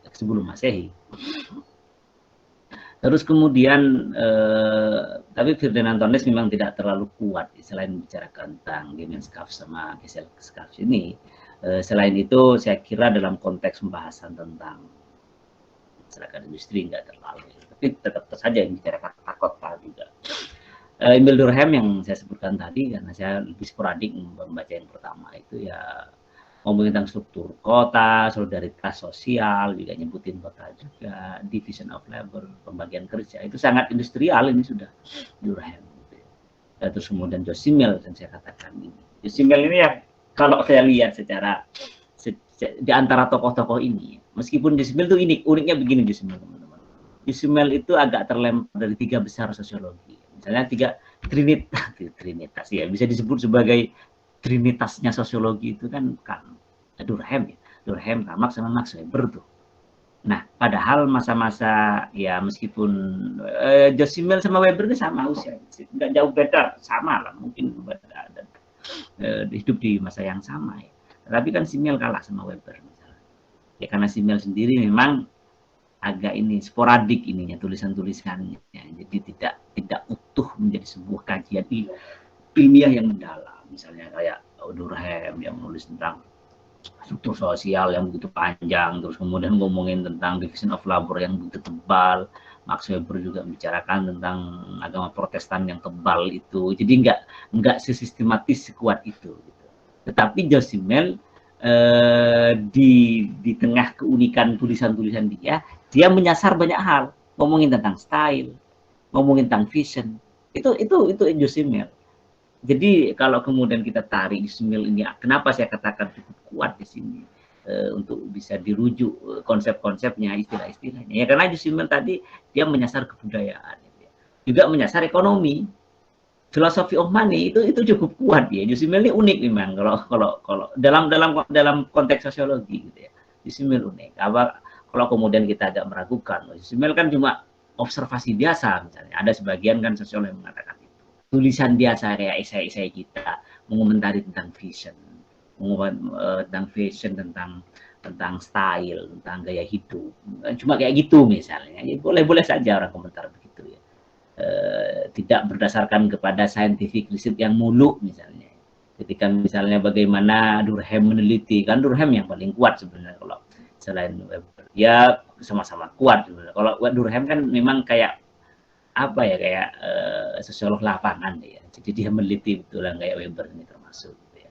Speaker 1: sebelum Masehi. Terus kemudian, tapi Ferdinand Torres memang tidak terlalu kuat selain membicarakan tentang Gemeinschaft sama Gesellschaft ini. Selain itu, saya kira dalam konteks pembahasan tentang masyarakat industri nggak terlalu. Tapi tetap saja yang bicarakan tata kota juga. Emil Durkheim yang saya sebutkan tadi, karena saya lebih sporadik membaca yang pertama itu ya, ngomongin tentang struktur kota, solidaritas sosial, juga nyebutin kota juga, division of labor, pembagian kerja, itu sangat industrial ini sudah Durkheim. Terus kemudian Josimel yang saya katakan ini. Josimel ini ya, kalau saya lihat secara di antara tokoh-tokoh ini, meskipun Josimel itu uniknya begini Josimel teman-teman. Josimel itu agak terlempar dari 3 besar sosiologi. Misalnya 3 trinitas ya, bisa disebut sebagai trinitasnya sosiologi itu kan Durkheim ya, Durkheim, Karl Marx sama Max Weber tuh. Nah, padahal masa-masa ya meskipun Josimel sama Weber itu sama usia, nggak jauh beda, sama lah mungkin hidup di masa yang sama ya. Tapi kan Simmel kalah sama Weber misalnya. Ya karena Simmel sendiri memang agak ini sporadik ininya tulisan-tulisannya, jadi tidak utuh menjadi sebuah kajian ilmiah yang mendalam. Misalnya kayak Durkheim yang menulis tentang struktur sosial yang begitu panjang, terus kemudian ngomongin tentang division of labor yang begitu tebal. Max Weber juga membicarakan tentang agama Protestan yang tebal itu. Jadi nggak sesistematis sekuat itu. Gitu. Tetapi Josimel di tengah keunikan tulisan-tulisan dia menyasar banyak hal, ngomongin tentang style, ngomongin tentang vision. Itu Josimel. Jadi kalau kemudian kita tarik Josimel ini, kenapa saya katakan cukup kuat di sini untuk bisa dirujuk konsep-konsepnya, istilah-istilahnya. Ya karena Josimel tadi dia menyasar kebudayaan, juga menyasar ekonomi, filosofi of money itu cukup kuat ya. Josimel ini unik memang kalau dalam konteks sosiologi gitu ya. Josimel unik. Kalau kemudian kita agak meragukan, Josimel kan cuma observasi biasa misalnya. Ada sebagian kan sosiolog yang mengatakan itu. Tulisan biasa kayak esai-esai kita mengomentari tentang vision, tentang style, tentang gaya hidup. Cuma kayak gitu misalnya. Ya, boleh-boleh saja orang komentar begitu ya. Tidak berdasarkan kepada scientific riset yang muluk misalnya. Ketika misalnya bagaimana Durkheim meneliti, kan Durkheim yang paling kuat sebenarnya kalau selain Weber. Ya sama-sama kuat sebenarnya. Kalau Durkheim kan memang kayak apa ya, kayak sosiolog lapangan ya. Jadi dia meneliti betulan kayak Weber ini termasuk gitu ya.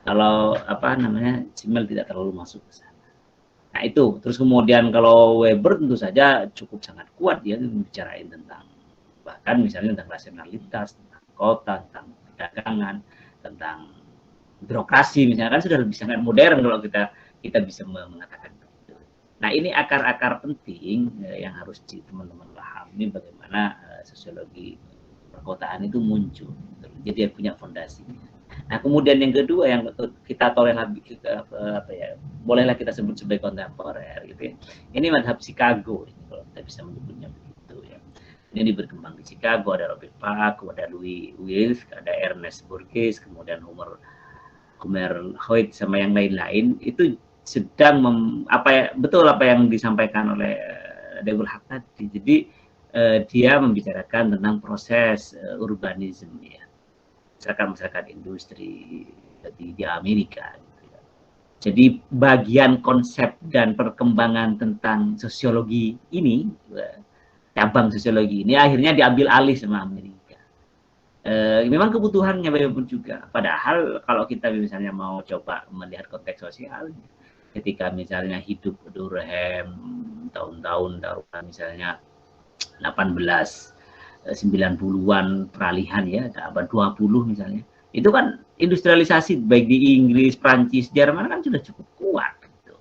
Speaker 1: Kalau apa namanya, Simmel tidak terlalu masuk ke sana. Nah itu, terus kemudian kalau Weber tentu saja cukup sangat kuat dia membicarain tentang bahkan misalnya tentang rasionalitas, tentang kota, tentang perdagangan, tentang birokrasi misalnya, kan sudah lebih sangat modern kalau kita bisa mengatakan begitu. Nah ini akar-akar penting yang harus teman-teman pahami bagaimana sosiologi perkotaan itu muncul. Jadi dia punya fondasinya. Nah kemudian yang kedua yang kita bolehlah kita sebut sebagai kontemporer gitu ya. Ini madhab Chicago ini, kalau kita bisa menyebutnya begitu ya. Ini berkembang di Chicago, ada Robert Park, ada Louis Wills, ada Ernest Borges, kemudian Homer Hoyt sama yang lain-lain itu sedang betul apa yang disampaikan oleh Dewi Haq tadi. Jadi dia membicarakan tentang proses urbanisme ya. masyarakat industri di Amerika. Jadi bagian konsep dan perkembangan tentang sosiologi ini, cabang sosiologi ini akhirnya diambil alih sama Amerika. Memang kebutuhannya bagaimanapun juga. Padahal kalau kita misalnya mau coba melihat konteks sosial, ketika misalnya hidup Durkheim tahun-tahun taruhlah misalnya 1890-an peralihan ya, ke abad 20 misalnya. Itu kan industrialisasi baik di Inggris, Prancis, Jerman kan sudah cukup kuat gitu.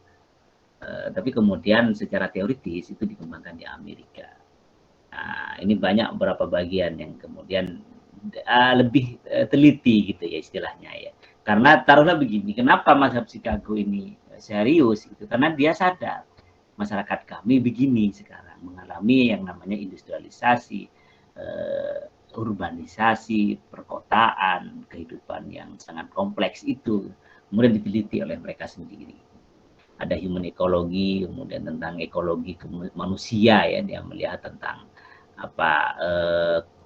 Speaker 1: Tapi kemudian secara teoritis itu dikembangkan di Amerika. Nah, ini banyak beberapa bagian yang kemudian lebih teliti gitu ya istilahnya ya. Karena taruhlah begini, kenapa mazhab Chicago ini serius gitu? Karena dia sadar masyarakat kami begini sekarang mengalami yang namanya industrialisasi, urbanisasi, perkotaan, kehidupan yang sangat kompleks itu kemudian diteliti oleh mereka sendiri. Ada human ekologi, kemudian tentang ekologi manusia ya, dia melihat tentang apa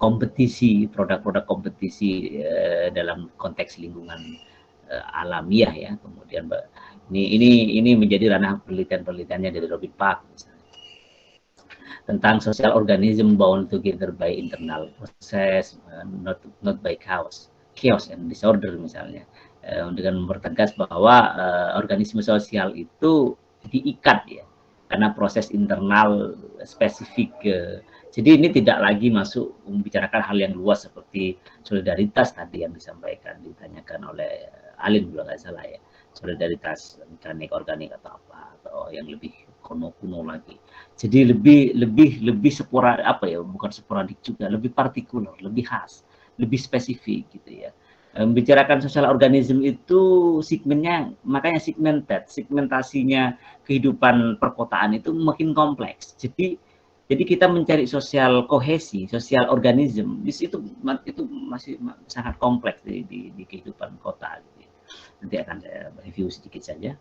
Speaker 1: kompetisi, produk-produk kompetisi dalam konteks lingkungan alamiah ya. Kemudian ini menjadi ranah penelitiannya dari Robin Park misalnya. Tentang social organism bound together by internal process, not by chaos and disorder misalnya, dengan mempertegas bahwa organisme sosial itu diikat ya karena proses internal spesifik. Jadi ini tidak lagi masuk membicarakan hal yang luas seperti solidaritas tadi yang ditanyakan oleh Alin kalau nggak salah ya, solidaritas mekanik organik atau apa, atau yang lebih kuno lagi. Jadi lebih sporadik, apa ya, bukan sporadik juga, lebih partikular, lebih khas, lebih spesifik gitu ya. Membicarakan social organism itu segmennya, makanya segmentasinya kehidupan perkotaan itu makin kompleks. Jadi kita mencari sosial kohesi, sosial organism, itu masih sangat kompleks di kehidupan kota. Gitu. Nanti akan saya review sedikit saja.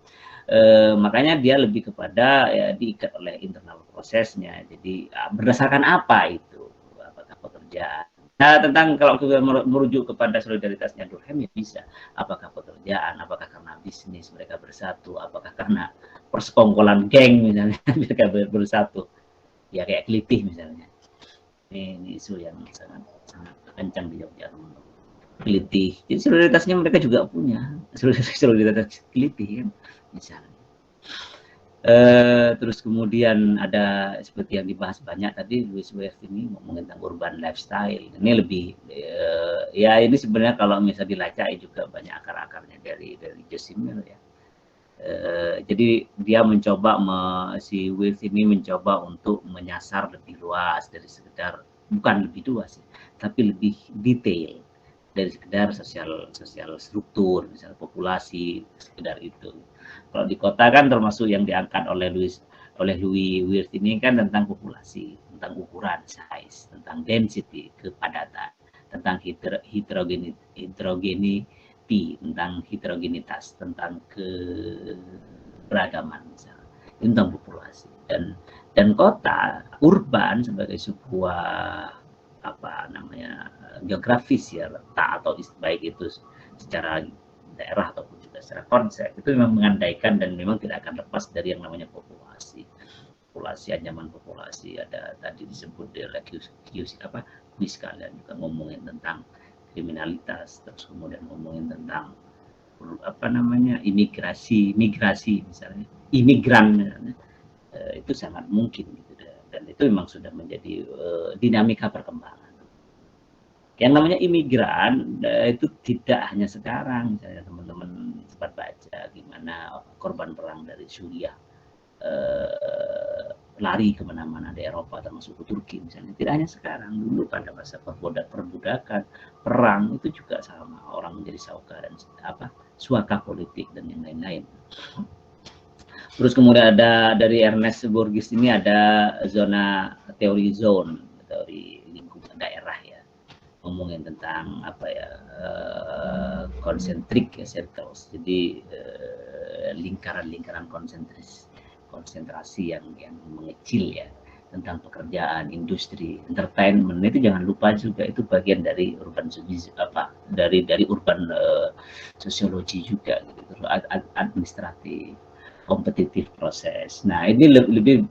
Speaker 1: Makanya dia lebih kepada ya, diikat oleh internal prosesnya. Jadi berdasarkan apa itu? Apakah pekerjaan? Nah, tentang kalau kita merujuk kepada solidaritasnya Durkheim ya bisa. Apakah pekerjaan? Apakah karena bisnis mereka bersatu? Apakah karena persekongkolan geng misalnya mereka bersatu? Ya kayak Kelitih misalnya. Ini isu yang sangat kencang di Jogja. Kelitih. Jadi solidaritasnya mereka juga punya. Solidaritas Kelitih kan misalnya. Terus kemudian ada seperti yang dibahas banyak tadi Louis West ini ngomongin tentang urban lifestyle. Ini lebih ya ini sebenarnya kalau misalnya dilacak juga banyak akar-akarnya dari Jose Mill ya. Jadi dia mencoba si West ini mencoba untuk menyasar lebih luas dari sekedar, bukan lebih luas sih, tapi lebih detail dari sekedar sosial struktur, misalnya populasi, sekedar itu. Kalau di kota kan termasuk yang diangkat oleh Louis Wirth ini kan tentang populasi, tentang ukuran, size, tentang density, kepadatan, tentang heterogeneity, tentang heterogenitas, tentang keberagaman misalnya, tentang populasi. Dan kota, urban sebagai sebuah geografis ya, letak atau baik itu secara daerah ataupun juga secara konsep, itu memang mengandaikan dan memang tidak akan lepas dari yang namanya populasi, ancaman populasi. Ada tadi disebut oleh kuis kalian juga ngomongin tentang kriminalitas, terus kemudian ngomongin tentang migrasi misalnya, imigran misalnya, itu sangat mungkin gitu, dan itu memang sudah menjadi dinamika perkembangan. Yang namanya imigran itu tidak hanya sekarang, misalnya teman-teman sempat baca gimana korban perang dari Suriah lari kemana-mana di Eropa termasuk ke Turki misalnya. Tidak hanya sekarang, dulu pada masa perbudakan, perang itu juga sama, orang menjadi sauka dan suaka politik dan yang lain-lain. Terus kemudian ada dari Ernest Borges ini ada teori lingkungan daerah ya, ngomongin tentang concentric circles, jadi lingkaran-lingkaran konsentrasi yang mengecil ya, tentang pekerjaan, industri, entertainment. Itu jangan lupa juga itu bagian dari urban dari urban sosiologi juga gitu, terus administratif, kompetitif proses. Nah ini lebih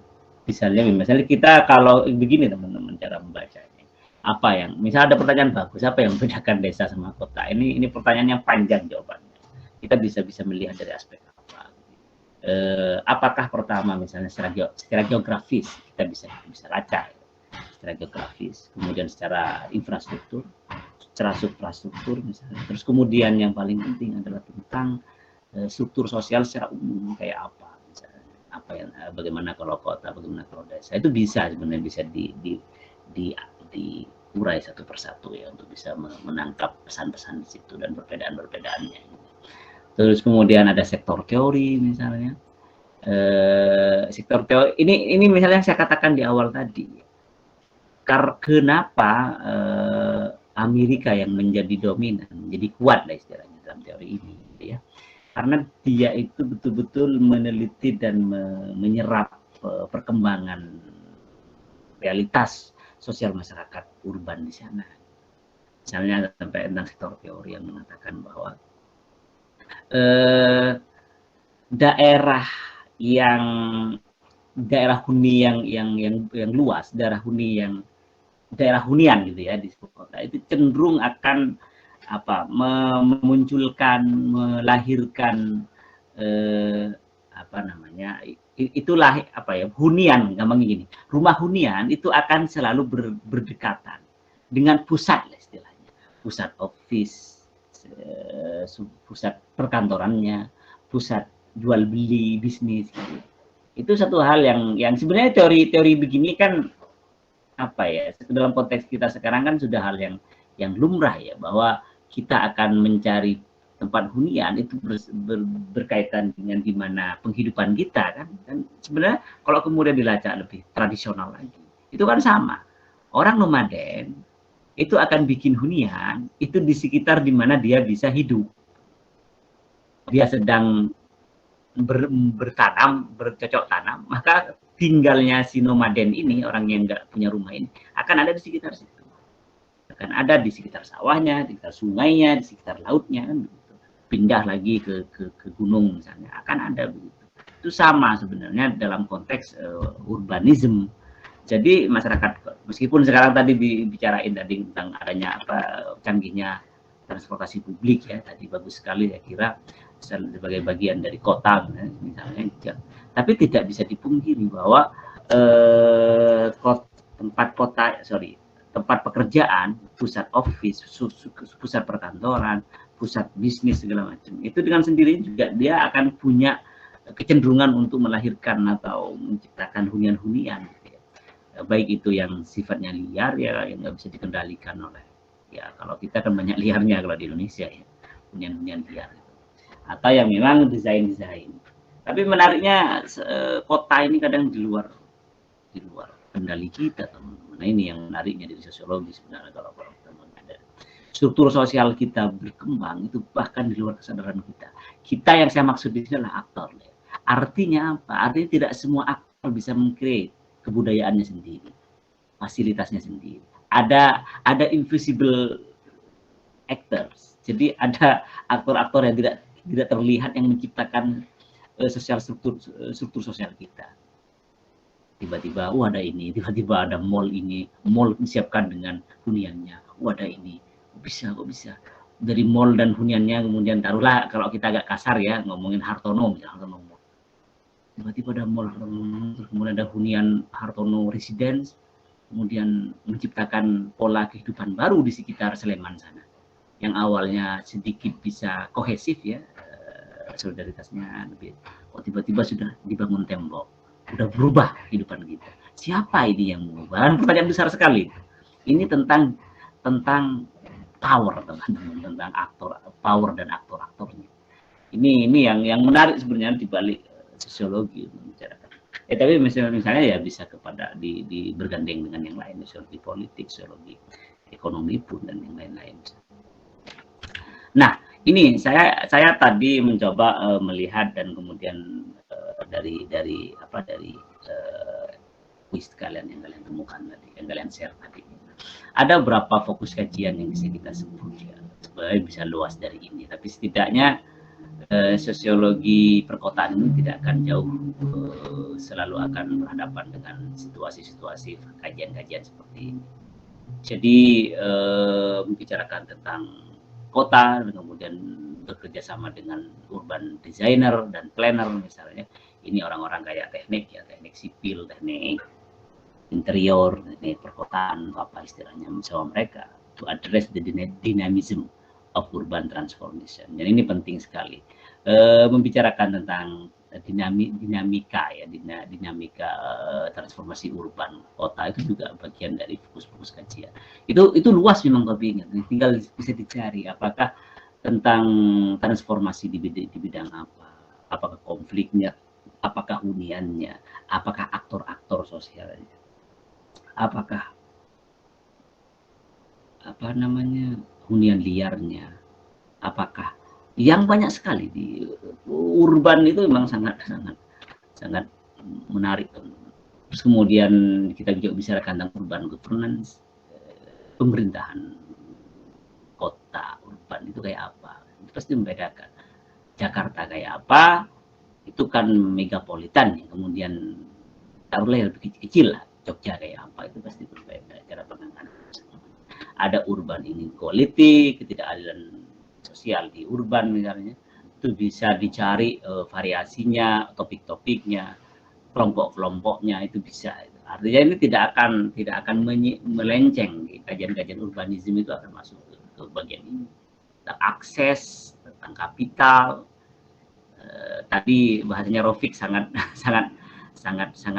Speaker 1: misalnya kita kalau begini teman-teman cara membacanya, apa yang misalnya ada pertanyaan bagus, apa yang membedakan desa sama kota, ini pertanyaan yang panjang jawabannya, kita bisa melihat dari aspek apa. Apakah pertama misalnya secara geografis kita bisa lacak secara geografis, kemudian secara infrastruktur, secara suprastruktur misalnya, terus kemudian yang paling penting adalah tentang struktur sosial secara umum kayak apa misalnya, apa yang bagaimana kalau kota, bagaimana kalau desa, itu bisa sebenarnya bisa diurai satu persatu ya untuk bisa menangkap pesan-pesan di situ dan perbedaan-perbedaannya. Terus kemudian ada sektor teori misalnya, sektor teori ini misalnya yang saya katakan di awal tadi, kenapa Amerika yang menjadi dominan, menjadi kuat lah istilahnya dalam teori ini, gitu ya. Karena dia itu betul-betul meneliti dan menyerap perkembangan realitas sosial masyarakat urban di sana. Misalnya sampai tentang sektor teori yang mengatakan bahwa daerah huni yang luas, daerah hunian gitu ya di kota itu cenderung akan melahirkan itulah hunian, gampang gini, rumah hunian itu akan selalu berdekatan dengan pusat istilahnya, pusat office, pusat perkantorannya, pusat jual beli bisnis gitu. Itu satu hal yang sebenarnya teori begini kan dalam konteks kita sekarang kan sudah hal yang lumrah ya, bahwa kita akan mencari tempat hunian itu berkaitan dengan gimana penghidupan kita kan sebenarnya kalau kemudian dilacak lebih tradisional lagi itu kan sama, orang nomaden itu akan bikin hunian itu di sekitar di mana dia bisa hidup, dia sedang bercocok tanam, maka tinggalnya si nomaden ini, orang yang nggak punya rumah ini akan ada di sekitar situ, akan ada di sekitar sawahnya, di sekitar sungainya, di sekitar lautnya kan begitu. Pindah lagi ke gunung misalnya akan ada begitu. Itu sama sebenarnya dalam konteks urbanisme. Jadi masyarakat, meskipun sekarang tadi dibicarain tadi tentang adanya canggihnya transportasi publik ya, tadi bagus sekali saya kira sebagai bagian dari kota misalnya, tapi tidak bisa dipungkiri bahwa tempat pekerjaan, pusat office, pusat perkantoran, pusat bisnis segala macam itu dengan sendirinya juga dia akan punya kecenderungan untuk melahirkan atau menciptakan hunian-hunian gitu ya. Baik itu yang sifatnya liar ya, yang nggak bisa dikendalikan oleh ya, kalau kita kan banyak liarnya kalau di Indonesia ya, hunian-hunian liar gitu. Atau yang memang desain. Tapi menariknya kota ini kadang di luar kendali kita teman-teman. Nah ini yang menariknya dari sosiologi sebenarnya, kalau teman-teman ada struktur sosial kita berkembang itu bahkan di luar kesadaran kita. Kita yang saya maksud di sini adalah aktor. Artinya apa? Artinya tidak semua aktor bisa meng-create kebudayaannya sendiri, fasilitasnya sendiri. Ada invisible actors. Jadi ada aktor-aktor yang tidak terlihat yang menciptakan struktur sosial kita. Tiba-tiba, ada ini, tiba-tiba ada mall disiapkan dengan huniannya. Ada ini, kok bisa. Dari mall dan huniannya kemudian taruhlah kalau kita agak kasar ya ngomongin Hartono misalnya, Hartono Mall. Tiba-tiba ada mall Hartono, kemudian ada hunian Hartono Residence, kemudian menciptakan pola kehidupan baru di sekitar Sleman sana. Yang awalnya sedikit bisa kohesif ya, solidaritasnya lebih, tiba-tiba sudah dibangun tembok, udah berubah kehidupan kita. Siapa ini yang mengubah? Pertanyaan besar sekali. Ini tentang power, teman-teman, tentang power dan aktor-aktornya. Ini yang menarik sebenarnya di balik sosiologi membicarakan. Tapi misalnya ya bisa kepada bergandeng dengan yang lain, sosiologi politik, sosiologi ekonomi pun dan yang lain-lain. Nah, ini saya tadi mencoba melihat dan kemudian dari kuis kalian yang kalian temukan tadi, yang kalian share tadi. Ada berapa fokus kajian yang bisa kita sebut ya. sebenarnya bisa luas dari ini, tapi setidaknya sosiologi perkotaan ini tidak akan jauh, selalu akan berhadapan dengan situasi-situasi kajian-kajian seperti ini. Jadi membicarakan tentang kota, dan kemudian bekerja sama dengan urban designer dan planner misalnya, ini orang-orang kayak teknik ya, teknik sipil, teknik interior, teknik perkotaan, apa istilahnya bersama mereka to address the dynamism of urban transformation. Dan ini penting sekali, membicarakan tentang dinamika ya, dinamika transformasi urban kota itu juga bagian dari fokus-fokus kajian. Itu luas memang topiknya, tinggal bisa dicari apakah tentang transformasi di bidang apa, apakah konfliknya, apakah huniannya, apakah aktor-aktor sosialnya, apakah hunian liarnya, apakah yang banyak sekali di urban itu memang sangat menarik. Terus kemudian kita juga bicarakan tentang urban governance, pemerintahan kota urban itu kayak apa, itu pasti membedakan. Jakarta kayak apa, itu kan megapolitan ya, kemudian taruhlah lebih kecil lah, Jogja kayak apa, itu pasti berbeda cara penanganan. Ada urban inequality, ketidakadilan sosial di urban misalnya, itu bisa dicari variasinya, topik-topiknya, kelompok-kelompoknya, itu bisa. Artinya ini tidak akan melenceng di kajian-kajian urbanisme, itu akan masuk ke bagian ini. Tentang akses, tentang kapital. Tadi bahasanya Rofik sangat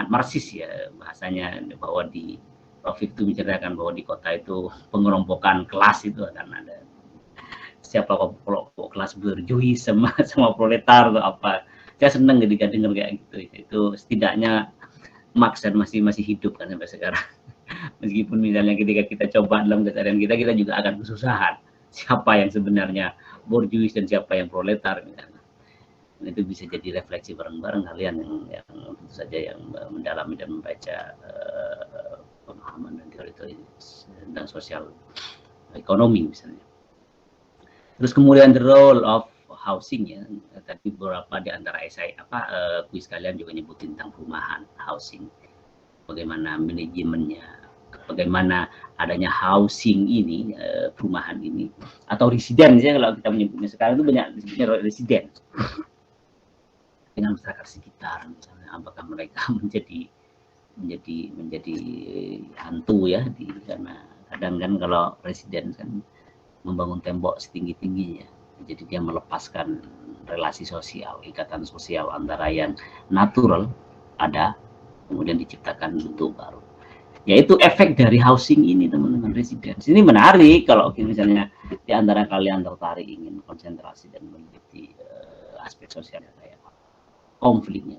Speaker 1: marxis ya bahasanya, bahwa di Rofik itu menceritakan bahwa di kota itu pengelompokan kelas itu akan ada. Siapa kelompok kelas berjuis sama proletar atau apa. Saya senang ketika dengar kayak gitu. Itu setidaknya Marx dan masih hidup kan sampai sekarang. Meskipun misalnya ketika kita coba dalam keseharian kita juga akan kesusahan. Siapa yang sebenarnya borjuis dan siapa yang proletar misalnya. Dan itu bisa jadi refleksi bareng-bareng kalian yang tentu saja yang mendalami dan membaca pemahaman dan teori-teori tentang sosial ekonomi misalnya. Terus kemudian the role of housing ya, tadi beberapa di antara esai kuis kalian juga nyebutin tentang perumahan, housing, bagaimana manajemennya, bagaimana adanya housing ini, perumahan ini, atau residen ya kalau kita menyebutnya sekarang itu banyak disebutnya residen dengan masyarakat sekitar misalnya, apakah mereka menjadi hantu ya, karena kadang kan kalau residen kan membangun tembok setinggi-tingginya, jadi dia melepaskan relasi sosial, ikatan sosial antara yang natural ada, kemudian diciptakan bentuk baru. Yaitu efek dari housing ini teman-teman, residence. Ini menarik kalau misalnya di antara kalian tertarik ingin konsentrasi dan meneliti aspek sosialnya kayak konfliknya,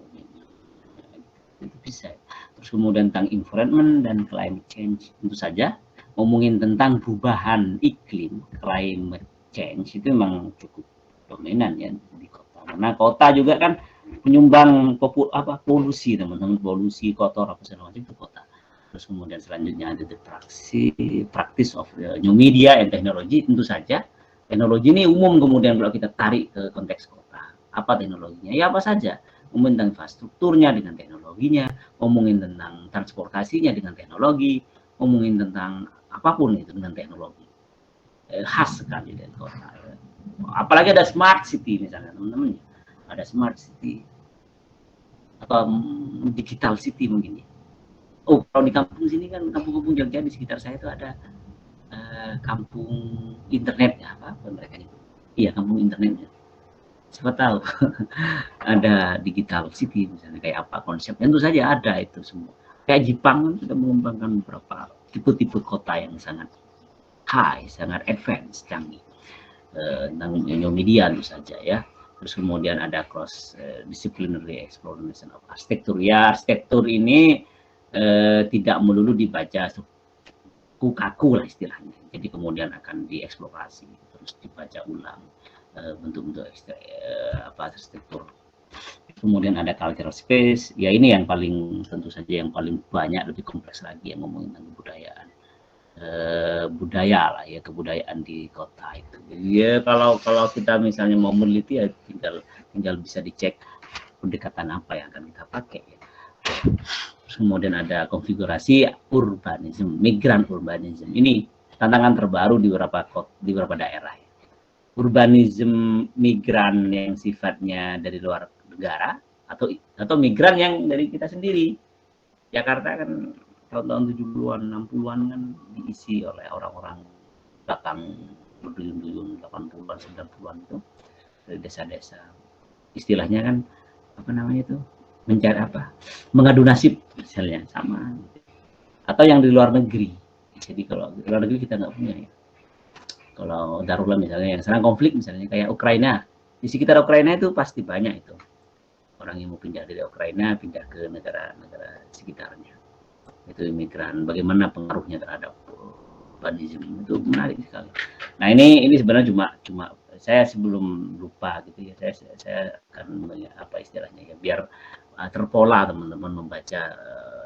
Speaker 1: itu bisa. Terus kemudian tentang environment dan climate change, tentu saja ngomongin tentang perubahan iklim, climate change itu memang cukup dominan ya di kota. Karena kota juga kan menyumbang polusi teman-teman, polusi kotor apa segala macam itu kota. Terus kemudian selanjutnya ada the practice of new media and technology. Tentu saja teknologi ini umum, kemudian kalau kita tarik ke konteks kota, apa teknologinya? Ya apa saja, ngomongin tentang infrastrukturnya dengan teknologinya, ngomongin tentang transportasinya dengan teknologi, ngomongin tentang apapun itu dengan teknologi. Khas sekali dari kota. Apalagi ada smart city misalnya teman-teman, ada smart city atau digital city mungkin ya. Oh, kalau di kampung sini kan, kampung-kampung Jogja di sekitar saya itu ada kampung internet ya, apa mereka itu? Iya, kampung internet. Siapa tahu ada digital city misalnya, kayak apa konsep. Tentu saja ada itu semua. Kayak Jepang sudah mengembangkan beberapa tipe-tipe kota yang sangat high, sangat advance, canggih, tentang new media tentu saja ya. Terus kemudian ada cross disciplinary exploration of arsitektur. Ya, arsitektur ini tidak melulu dibaca kaku lah istilahnya. Jadi kemudian akan dieksplorasi, terus dibaca ulang bentuk-bentuk arsitektur. Kemudian ada cultural space, ya ini yang paling tentu saja yang paling banyak, lebih kompleks lagi yang ngomongin tentang kebudayaan. budaya lah ya, kebudayaan di kota itu. Jadi ya kalau kita misalnya mau meneliti ya tinggal bisa dicek pendekatan apa yang akan kita pakai ya. Terus kemudian ada konfigurasi urbanisme, migran urbanisme. Ini tantangan terbaru di beberapa daerah ya. Urbanisme migran yang sifatnya dari luar negara atau migran yang dari kita sendiri. Jakarta kan tahun 70-an, 60-an kan diisi oleh orang-orang datang berduyun-duyun 80-an, 90-an itu dari desa-desa. Istilahnya kan apa namanya itu? Mencari apa? Mengadu nasib misalnya sama. Atau yang di luar negeri. Jadi kalau di luar negeri kita nggak punya ya. Kalau darurat misalnya yang sedang konflik misalnya kayak Ukraina. Di sekitar Ukraina itu pasti banyak itu. Orang yang mau pindah dari Ukraina pindah ke negara-negara sekitarnya. Itu imigran, bagaimana pengaruhnya terhadap urbanisme, itu menarik sekali. Nah ini sebenarnya cuma saya sebelum lupa gitu ya, saya akan apa istilahnya ya, biar terpola teman-teman membaca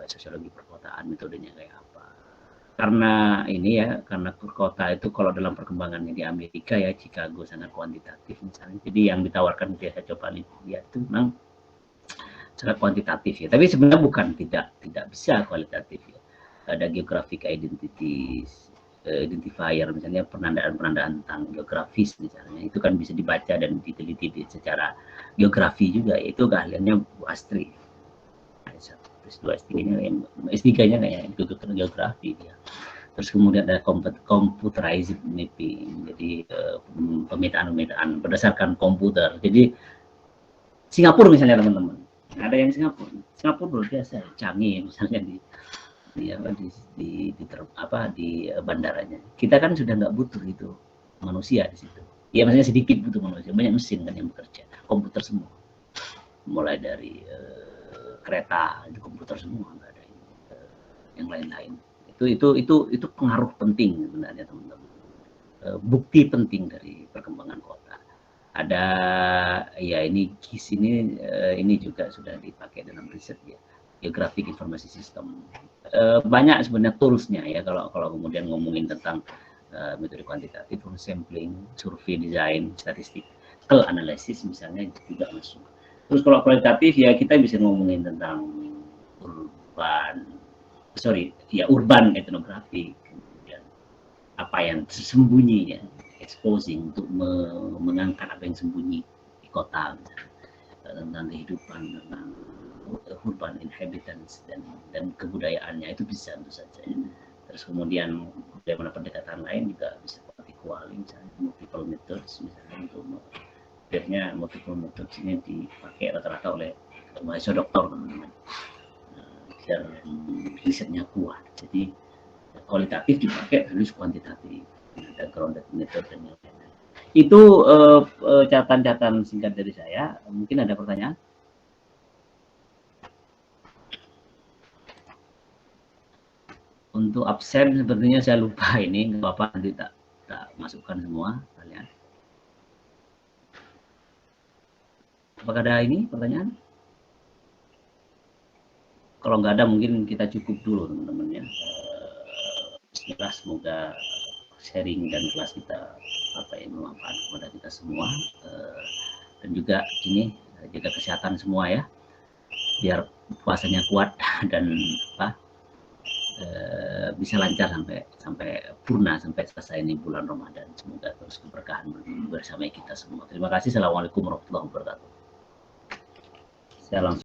Speaker 1: sosiologi perkotaan, metodenya kayak apa. Karena ini ya, karena kota itu kalau dalam perkembangannya di Amerika ya, Chicago sangat kuantitatif misalnya, jadi yang ditawarkan saya coba lihat itu memang sangat kuantitatif ya, tapi sebenarnya bukan tidak bisa kualitatif ya. Ada geographic identifier misalnya, penandaan tentang geografis misalnya, itu kan bisa dibaca dan diteliti secara geografi juga, itu keahliannya Bu Astri. S3-nya kayak geografi dia. Terus kemudian ada computerized mapping, jadi pemetaan berdasarkan komputer. Jadi Singapura misalnya teman-teman, ada yang Singapura luar biasa canggih misalnya di bandaranya. Kita kan sudah nggak butuh itu manusia di situ. Ya maksudnya sedikit butuh manusia, banyak mesin kan yang bekerja, komputer semua. Mulai dari kereta itu komputer semua, nggak ada yang lain-lain. Itu pengaruh penting sebenarnya teman-teman. Bukti penting dari perkembangan kota. Ada ya ini GIS ini juga sudah dipakai dalam riset ya, Geographic Information System. Banyak sebenarnya toolsnya ya, kalau kemudian ngomongin tentang metode kuantitatif, sampling, survei, desain, statistik, analisis misalnya juga masuk. Terus kalau kualitatif ya kita bisa ngomongin tentang urban etnografi, kemudian apa yang tersembunyi ya, exposing, untuk mengangkat apa yang sembunyi di kota misalnya, tentang kehidupan, tentang urban inhabitants dan kebudayaannya, itu bisa tentu saja. Terus kemudian bagaimana pendekatan lain juga bisa kuantikual, misalnya multiple methods misalnya, untuk biasanya multiple methods ini dipakai rata-rata oleh mahasiswa doktor teman-teman, biar risetnya kuat. Jadi kualitatif dipakai, terus kuantitatif, ada grounded method dan lain-lain. Itu catatan singkat dari saya. Mungkin ada pertanyaan? Untuk absen sepertinya saya lupa ini, nggak apa-apa, nanti tak masukkan semua kalian. Apakah ada ini pertanyaan? Kalau nggak ada mungkin kita cukup dulu teman-teman ya. Bismillah, semoga sharing dan kelas kita bermanfaat kepada kita semua, dan juga ini jaga kesehatan semua ya, biar puasanya kuat dan bisa lancar sampai purna, sampai selesai ini bulan Ramadan. Semoga terus keberkahan bersama kita semua. Terima kasih. Assalamualaikum warahmatullahi wabarakatuh. Saya langsung